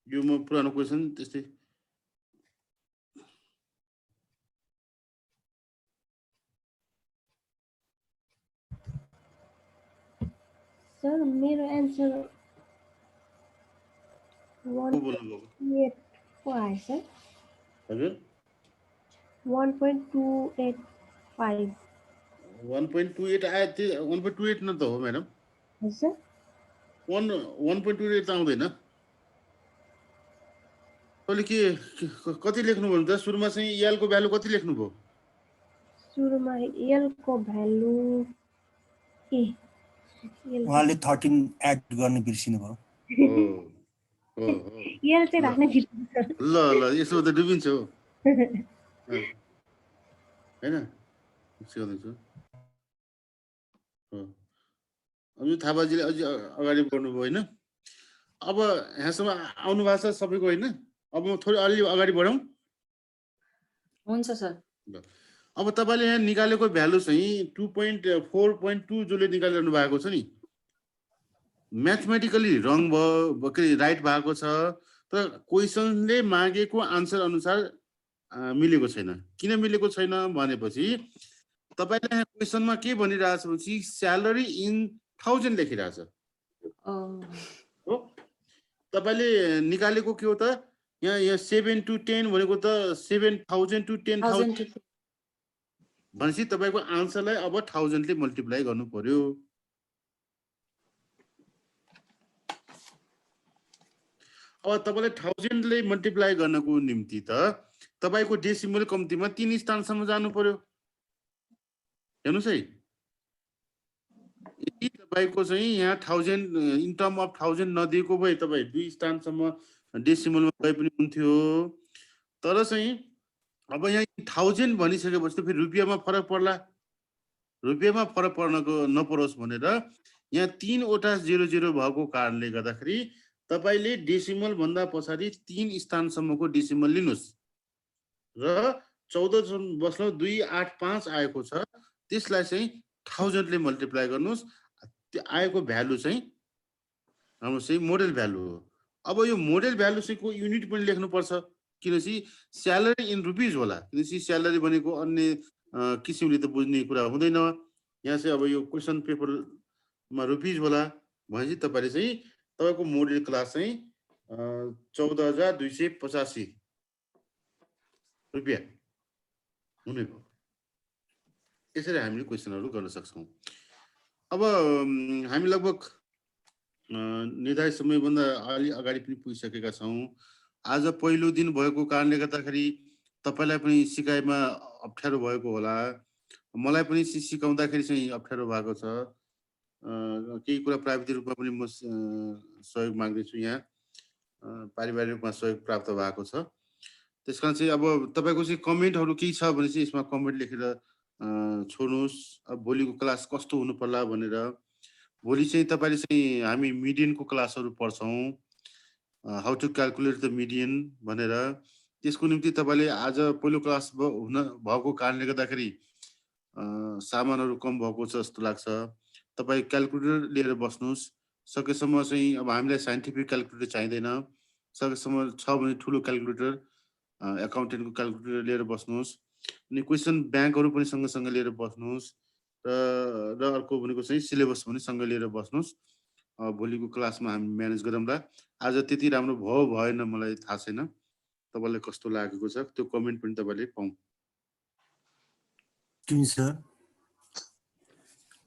यो म पुरानो क्वेसन त्यस्तै सर मेरो एन्सर 1.28 को आएछ। हजुर 1.285 1.28 आयो। त्यो 1.28 न त हो म्याडम। हजुर 1.28 त आउँदैन। तपाईँले कति लेख्नुभयो त? सुरुमा चाहिँ इएलको भ्यालु कति लेख्नुभयो? सुरुमा एलको भ्यालु उहाँले 13 एड गर्न बिर्सिनु भयो। एल चाहिँ राख्न बिर्सिनु। ल यसो त डुबिन्छ हो हैन? सिकाउँदैछु। अझै थापाजीले अझै अगाडि बढ्नुभयो होइन? अब यहाँसम्म आउनु भएको छ सबैको होइन? अब म थोरै अलि अगाडि बढौँ। हुन्छ सर। अब तपाईँले यहाँ निकालेको भ्यालु चाहिँ 2.4.2 जसले निकालिरहनु भएको छ नि, म्याथमेटिकली रङ भयो के राइट भएको छ, तर क्वेसनले मागेको आन्सर अनुसार मिलेको छैन। किन मिलेको छैन भनेपछि तपाईँले यहाँ क्वेसनमा के भनिरहेछ भने स्यालेरी इन 1000 लेखिरहेछ हो। तपाईँले निकालेको के हो त? यहाँ 7 to 10 भनेको त 7,000 to 10,000 भनेपछि तपाईँको आन्सरलाई अब 1000 ले मल्टिप्लाई गर्नु पर्यो। अब तपाईँले 1000 ले मल्टिप्लाई गर्नको निम्ति त तपाईँको डेसिमल कम्तीमा 3 स्थानसम्म जानु पर्यो। हेर्नुहोस् है, यदि तपाईँको चाहिँ यहाँ 1000 इन टर्म अफ 1000 नदिएको भए तपाईँ 2 स्थानसम्म डेसिमलमा गए पनि हुन्थ्यो। तर चाहिँ अब यहाँ 1000 भनिसकेपछि त फेरि रुपियाँमा फरक पर्ला। रुपियाँमा फरक पर्नको नपरोस् भनेर यहाँ 3 वटा 00 भएको कारणले गर्दाखेरि तपाईँले डेसिमल भन्दा पछाडि 3 स्थानसम्मको डेसिमल लिनुहोस् र 14.285 आएको छ, त्यसलाई चाहिँ 1000 ले मल्टिप्लाई गर्नुहोस्। त्यो आएको भ्यालु चाहिँ हाम्रो चाहिँ मोडल भ्यालु हो। अब यो मोडल भ्यालु चाहिँ को युनिट पनि लेख्नुपर्छ, किनकि स्यालेरी इन रुपिज होला। किनकि स्यालेरी भनेको अन्य किसिमले त बुझ्ने कुरा हुँदैन। यहाँ चाहिँ अब यो क्वेसन पेपरमा रुपिज होला भनेपछि तपाईँले चाहिँ तपाईँको मोडल क्लास चाहिँ 14,285 रुपियाँ हुने भयो। यसरी हामीले क्वेसनहरू गर्न सक्छौँ। अब हामी लगभग निर्धारित समयभन्दा अलि अगाडि पनि पुगिसकेका छौँ। आज पहिलो दिन भएको कारणले गर्दाखेरि तपाईँलाई पनि सिकाइमा अप्ठ्यारो भएको होला, मलाई पनि सिकाउँदाखेरि चाहिँ अप्ठ्यारो भएको छ। केही कुरा प्राविधिक रूपमा पनि म सहयोग माग्दैछु। यहाँ पारिवारिक रूपमा सहयोग प्राप्त भएको छ। त्यसकारण चाहिँ अब तपाईँको चाहिँ कमेन्टहरू केही छ भने चाहिँ यसमा कमेन्ट लेखेर छोड्नुहोस्। अब भोलिको क्लास कस्तो हुनु पर्ला भनेर। भोलि चाहिँ तपाईँले चाहिँ हामी मिडियनको क्लासहरू पढ्छौँ, how to calculate the median भनेर। त्यसको निम्ति तपाईँले आज पहिलो क्लास हुन भएको कारणले गर्दाखेरि सामानहरू कम भएको छ जस्तो लाग्छ। तपाईँ क्यालकुलेटर लिएर बस्नुहोस्। सकेसम्म चाहिँ अब हामीलाई साइन्टिफिक क्यालकुलेटर चाहिँदैन, सकेसम्म छ भने ठुलो क्यालकुलेटर एकाउन्टेन्टको क्यालकुलेटर लिएर बस्नुहोस्। अनि क्वेसन ब्याङ्कहरू पनि सँगसँगै लिएर बस्नुहोस् र अर्को भनेको चाहिँ सिलेबस पनि सँगै लिएर बस्नुहोस्। भोलिको क्लासमा हामी म्यानेज गरौँला। आज त्यति राम्रो भयो भएन मलाई थाहा छैन, तपाईँलाई कस्तो लागेको छ त्यो कमेन्ट पनि तपाईँले पाउँ।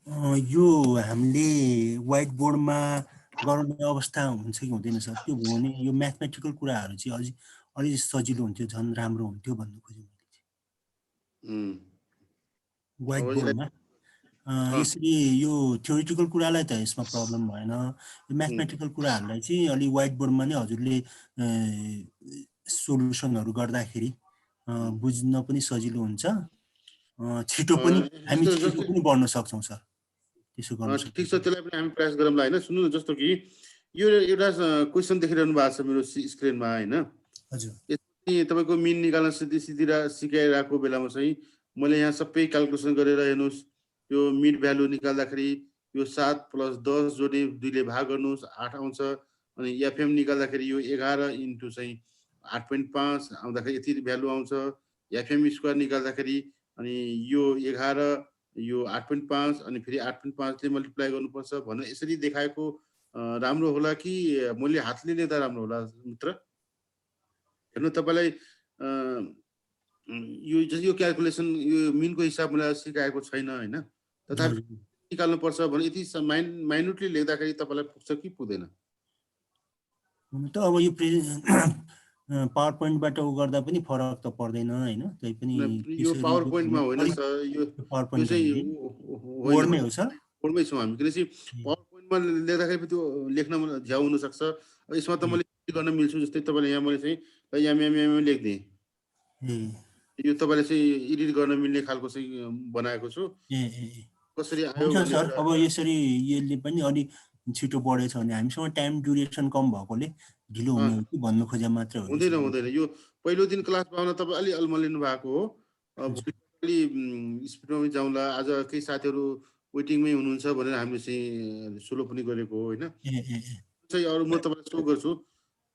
यो हामीले व्हाइट बोर्डमा गर्ने अवस्था हुन्छ कि हुँदैन सर? त्यो भयो भने यो म्याथमेटिकल कुराहरू चाहिँ अलि सजिलो हुन्थ्यो, झन् राम्रो हुन्थ्यो भन्नु खोजेँ मैले चाहिँ। व्हाइट अब यसलाई बोर्डमा यसरी यो थ्योरिटिकल कुरालाई त यसमा प्रब्लम भएन, यो म्याथमेटिकल कुराहरूलाई चाहिँ अलि व्हाइट बोर्डमा नै हजुरले सोल्युसनहरू गर्दाखेरि बुझ्न पनि सजिलो हुन्छ, छिटो पनि हामी छिटो पनि बढ्न सक्छौँ सर। त्यसो गर्नु ठिक छ, त्यसलाई पनि हामी प्रयास गरौँला होइन। सुन्नु, जस्तो कि यो एउटा क्वेसन देखिरहनु भएको छ मेरो स्क्रिनमा होइन। हजुर, तपाईँको मिन निकाल्न सिकाइरहेको बेलामा चाहिँ मैले यहाँ सबै क्यालकुलेसन गरेर हेर्नुहोस्, यो मिड भ्यालु निकाल्दाखेरि यो 7 + 10 जोड्ने 2 ले भाग गर्नुहोस् 8 आउँछ। अनि एफएम निकाल्दाखेरि यो 11 इन्टु चाहिँ 8.5 आउँदाखेरि यति भ्यालु आउँछ। एफएम स्क्वायर निकाल्दाखेरि अनि यो 11 यो 8.5 अनि फेरि 8.5 ले मल्टिप्लाई गर्नुपर्छ भनेर यसरी देखाएको राम्रो होला कि मैले हातले लेख्दा राम्रो होला मित्र? हेर्नु, तपाईँलाई यो क्यालकुलेसन यो मिनको हिसाब मलाई सिकाएको छैन होइन, तथापि निकाल्नुपर्छ भने यति माइन्युटली लेख्दाखेरि तपाईँलाई पुग्छ कि पुग्दैन? त अब यो पावर पोइन्टबाट गर्दा पनि फरक त पर्दैन होइन, त्यही पनि यो पावर पोइन्टमा होइन सर, यो पावर पोइन्ट चाहिँ बोर्डमै हो सर, बोर्डमै छौँ हामी। किनकि पावर पोइन्टमा लेख्दाखेरि त्यो लेख्न झ्याउ हुनसक्छ। अब यसमा त मैले गर्न मिल्छु, जस्तै तपाईँले यहाँ मैले चाहिँ एमएमएम लेखिदिएँ, यो तपाईँले चाहिँ एडिट गर्न मिल्ने खालको चाहिँ बनाएको छु। कसरी आयो सर? अब यसरी यसले पनि अलि छिटो बढेछ भने हामीसँग टाइम ड्युरेसन कम भएकोले ढिलो हुने हो कि भन्नु खोजे मात्र हो? हुँदैन। यो पहिलो दिन क्लास पाउन तपाईँ अलि अल्मलिनु भएको हो। अलि स्पिडमा जाउँला। आज केही साथीहरू वेटिङमै हुनुहुन्छ भनेर हामीले चाहिँ सोलो पनि गरेको हो होइन। चाहिँ अरू म तपाईँलाई सो गर्छु,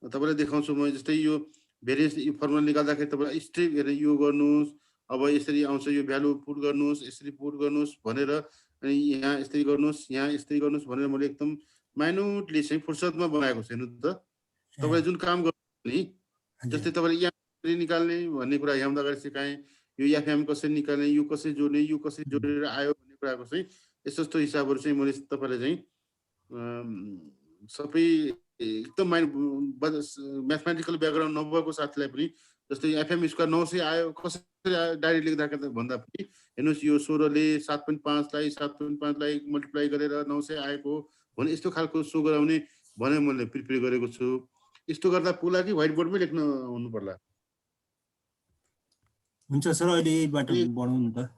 तपाईँलाई देखाउँछु म। जस्तै यो भेरिएन्स यो फर्मुला निकाल्दाखेरि तपाईँलाई स्ट्रिप हेरेर यो गर्नुहोस्, अब यसरी आउँछ यो भ्यालु पुट गर्नुहोस्, यसरी पुट गर्नुहोस् भनेर, अनि यहाँ यस्तै गर्नुहोस्, यहाँ यस्तै गर्नुहोस् भनेर मैले एकदम माइन्युटली चाहिँ फुर्सदमा बनाएको छु। हेर्नु त, तपाईँले जुन काम गर्नु नि, जस्तै तपाईँले यहाँ कसरी निकाल्ने भन्ने कुरा यहाँभन्दा अगाडि सिकाएँ, यो एफएम कसरी निकाल्ने, यो कसरी जोड्ने, यो कसरी जोडेर आयो भन्ने कुराको चाहिँ यस्तो हिसाबहरू चाहिँ मैले तपाईँलाई चाहिँ सबै एकदम म्याथमेटिकल ब्याकग्राउन्ड नभएको साथीलाई पनि, जस्तै एफएम स्क्वायर 900 आयो, कसरी आयो डाइरेक्ट लेख्दा भन्दा पनि हेर्नुहोस्, यो 16 ले 7.5 लाई मल्टिप्लाई गरेर 900 आएको भने यस्तो खालको सो गराउने भने मैले प्रिपेयर गरेको छु। यस्तो गर्दा पुग्ला कि व्हाइट बोर्डमै लेख्न हुनु पर्ला? हुन्छ सर, अहिले यहीबाट बढाउँ न त।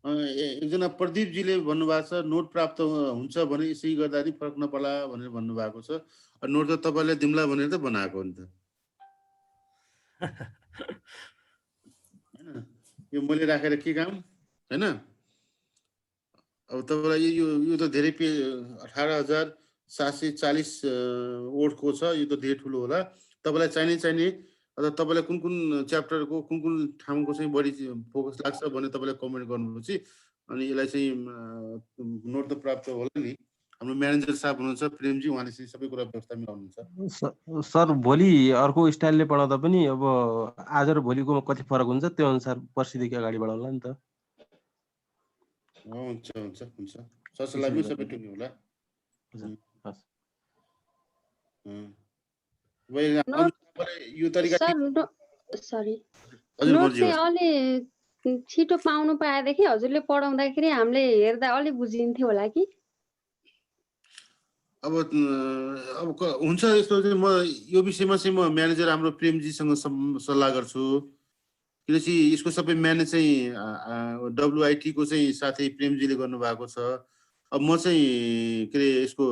एकजना प्रदीपजीले भन्नुभएको छ नोट प्राप्त हुन्छ भने यसै गर्दा नि फरक नपर्ला भनेर भन्नुभएको छ। नोट त तपाईँले दिम्ला भनेर त बनाएको हो नि त होइन? यो मैले राखेर के काम होइन? अब तपाईँलाई यो त धेरै 18,740 वर्डको छ, यो त धेरै ठुलो होला। तपाईँलाई चाहिने अथवा तपाईँलाई कुन च्याप्टरको कुन ठाउँको चाहिँ बढी फोकस लाग्छ भने तपाईँले कमेन्ट गर्नुपर्छ। अनि यसलाई चाहिँ नोट त प्राप्त होला नि। हाम्रो म्यानेजर साहब हुनुहुन्छ प्रेमजी, उहाँले चाहिँ सबै कुरा व्यवस्था मिलाउनुहुन्छ। सर भोलि अर्को स्टाइलले पढाउँदा पनि अब आज र भोलिको कति फरक हुन्छ त्यो अनुसार पर्सिदेखि अगाडि बढाउला नि त। हुन्छ सरसल्लाहमै सबै टुक्यो होला। यो तरिका नोट चाहिँ अलि छिटो पाउनु पाएदेखि हजुरले पढाउँदाखेरि हामीले हेर्दा अलि बुझिन्थ्यो होला कि? अब हुन्छ यस्तो चाहिँ म यो विषयमा चाहिँ म म्यानेजर हाम्रो प्रेमजीसँग सल्लाह गर्छु। किनकि यसको सबै म्यानेज चाहिँ WIT को चाहिँ साथै प्रेमजीले गर्नुभएको छ। अब म चाहिँ के अरे यसको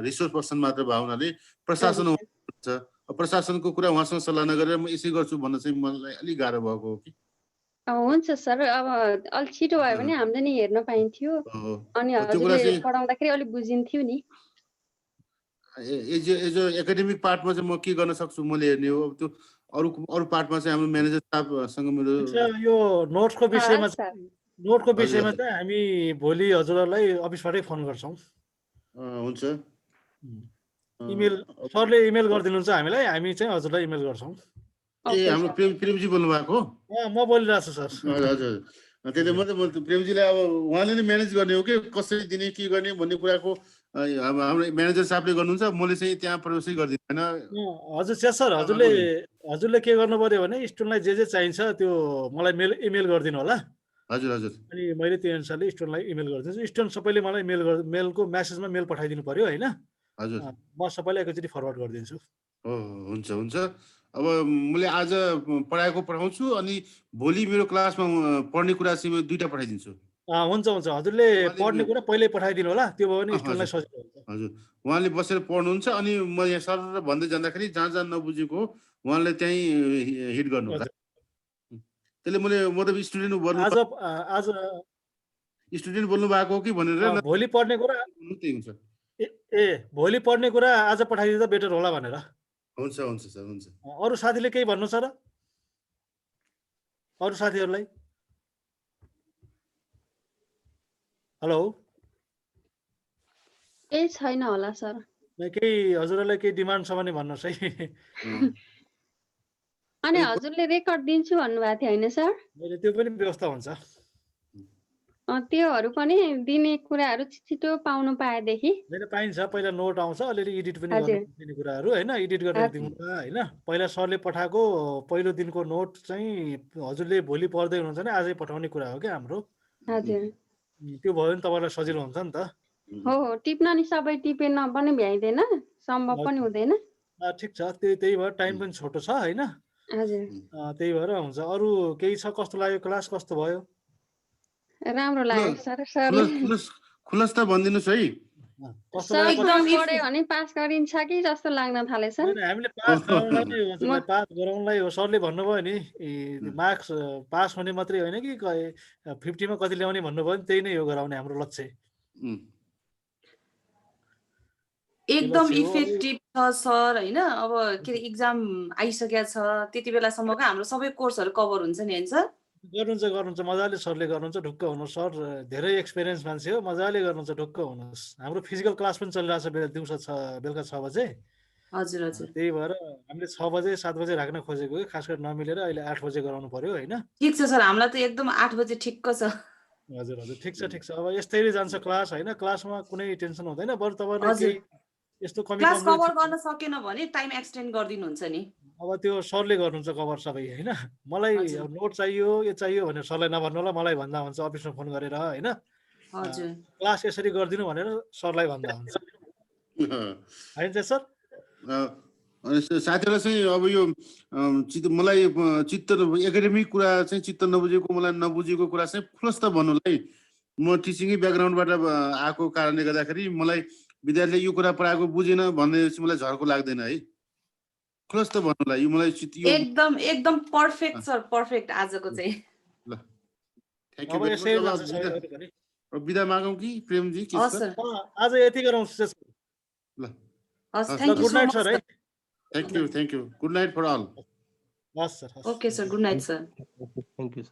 रिसोर्स पर्सन मात्र भएको हुनाले प्रशासन हुन्छ, प्रशासनको कुरा उहाँसँग सल्लाह नगरेर म यसै गर्छु भन्न चाहिँ मलाई अलिक गाह्रो भएको हो कि। हुन्छ सर, अब अलि छिटो भयो भने हामीले नि हेर्न पाइन्थ्यो अनि हजुरले पढाउँदाखेरि अलि बुझिन्थ्यो नि। एज एकाडेमिक पार्टमा चाहिँ म के गर्न सक्छु मैले हेर्ने हो। अब त्यो अरू पार्टमा चाहिँ हाम्रो म्यानेजर साहबसँग मेरो यो नोटको विषयमा चाहिँ हामी भोलि हजुरहरूलाई अफिसबाटै फोन गर्छौँ। हुन्छ, इमेल सरले इमेल गरिदिनुहुन्छ हामीलाई, हामी चाहिँ हजुरलाई इमेल गर्छौँ। हाम्रो प्रेमजी बोल्नु भएको? म बोलिरहेको छु सर। हजुर, त्यसले म प्रेमजीलाई अब उहाँले नै म्यानेज गर्ने हो कि कसरी दिने के गर्ने भन्ने कुराको अब हाम्रो म्यानेजर साहबले गर्नुहुन्छ, मैले चाहिँ त्यहाँ प्रवेशै गर्दिनँ होइन। हजुर सर, हजुरले के गर्नु पर्यो भने स्टुडेन्टलाई जे चाहिन्छ त्यो मलाई इमेल गरिदिनु होला। हजुर हजुर। अनि मैले त्यो अनुसारले स्टुडेन्टलाई इमेल गरिदिन्छु। स्टुडेन्ट सबैले मलाई मेलको म्यासेजमा मेल पठाइदिनु पर्यो होइन। हजुर म सबैलाई एकैचोटि फरवर्ड गरिदिन्छु। हो हुन्छ हुन्छ। अब मैले आज पढाएको पढाउँछु अनि भोलि मेरो क्लासमा पढ्ने कुरा चाहिँ म 2टा पठाइदिन्छु। हुन्छ हजुरले पढ्ने कुरा पहिल्यै पठाइदिनु होला, त्यो भयो भने स्टुडेन्टलाई सजिलो हुन्छ। हजुर उहाँले बसेर पढ्नुहुन्छ अनि म यहाँ सर भन्दै जाँदाखेरि जहाँ जहाँ नबुझेको उहाँले त्यहीँ हिट गर्नु होला। त्यसले म त स्टुडेन्ट आज स्टुडेन्ट बोल्नु भएको हो कि भनेर भोलि पढ्ने कुरा त्यही हुन्छ। भोलि पढ्ने कुरा आज पठाइदिँदा बेटर होला भनेर। हुन्छ हुन्छ सर हुन्छ। अरू साथीले केही भन्नु छ र? अरू साथीहरूलाई हेलो? केही छैन होला सर। केही हजुरहरूलाई केही डिमान्ड छ भने भन्नुहोस् है। अनि हजुरले रेकर्ड दिन्छु भन्नुभएको थियो होइन सर? त्यो पनि व्यवस्था हुन्छ। त्योहरू पनि दिने कुराहरू छिटो पाउनु पाएदेखि पाइन्छ। पहिला नोट आउँछ, अलिअलि एडिट पनि गर्नु कुराहरू होइन, एडिट गरेर दिनु होइन। पहिला सरले पठाएको पहिलो दिनको नोट चाहिँ हजुरले भोलि पढ्दै हुनुहुन्छ भने आजै पठाउने कुरा हो क्या हाम्रो। हजुर त्यो भयो भने तपाईँलाई सजिलो हुन्छ नि त। हो टिप्न नि सबै टिपेन पनि भ्याइँदैन, सम्भव पनि हुँदैन। ठिक छ, त्यही भएर टाइम पनि छोटो छ होइन। हजुर त्यही भएर हुन्छ। अरू केही छ? कस्तो लाग्यो क्लास? कस्तो भयो? राम्रो लाग्यो सर। सरले खुलस त भनिदिनुहोस् है। एकदम पढ्यो भने पास गरिन्छ कि जस्तो लाग्न थाले सर। हामीले पास गराउनलाई हो। सरले भन्नुभयो नि मार्क्स पास हुने मात्रै होइन कि 50 मा कति ल्याउने भन्नुभयो नि, त्यही नै हो गराउने हाम्रो लक्ष्य। एकदम इफेक्टिभ छ सर होइन। अब के अरे इक्जाम आइसकेको छ, त्यति बेलासम्मको हाम्रो सबै कोर्सहरू कभर हुन्छ नि होइन सर? गर्नुहुन्छ मजाले सरले गर्नुहुन्छ। ढुक्क हुनुहोस्, सर धेरै एक्सपिरियन्स मान्छे हो, मजाले गर्नुहुन्छ। ढुक्क हुनुहोस्। हाम्रो फिजिकल क्लास पनि चलिरहेछ दिउँसो बेलुका 6 बजे। हजुर हजुर। त्यही भएर हामीले 6 बजे 7 बजे राख्न खोजेको कि खास गरी नमिलेर अहिले 8 बजे गराउनु पर्यो होइन। ठिक छ सर, हामीलाई त एकदम 8 बजे ठिक्क छ। हजुर ठिक छ। अब यस्तै जान्छ क्लास होइन। क्लासमा कुनै टेन्सन हुँदैन। बरु तपाईँले यस्तो क्लास कभर गर्न सकेन भने टाइम एक्सटेन्ड गरिदिनुहुन्छ नि। अब त्यो सरले गर्नुहुन्छ कभर सबै होइन। मलाई नोट चाहियो, यो चाहियो भनेर सरलाई नभन्नु होला, मलाई भन्दा हुन्छ अफिसमा फोन गरेर होइन। हजुर क्लास यसरी गरिदिनु भनेर सरलाई भन्दा हुन्छ होइन सर। साथीहरूलाई चाहिँ अब यो मलाई चित्त एकाडेमिक कुरा चाहिँ चित्त नबुझेको, मलाई नबुझेको कुरा चाहिँ खुलस्त भन्नुलाई म टिचिङै ब्याकग्राउन्डबाट आएको कारणले गर्दाखेरि मलाई विद्यार्थीले यो कुरा पढाएको बुझेन भनेपछि मलाई झर्को लाग्दैन है। खुलस्त भन्नुलाई यो मलाई एकदम पर्फेक्ट सर, पर्फेक्ट आजको चाहिँ। ल थ्यांक यू भेरी मच। बिदा मागौँ कि प्रेमजी? आज यति गरौँ। ल गुड नाइट सर है। Thank you good night for all. Okay sir, good night sir. Thank you sir.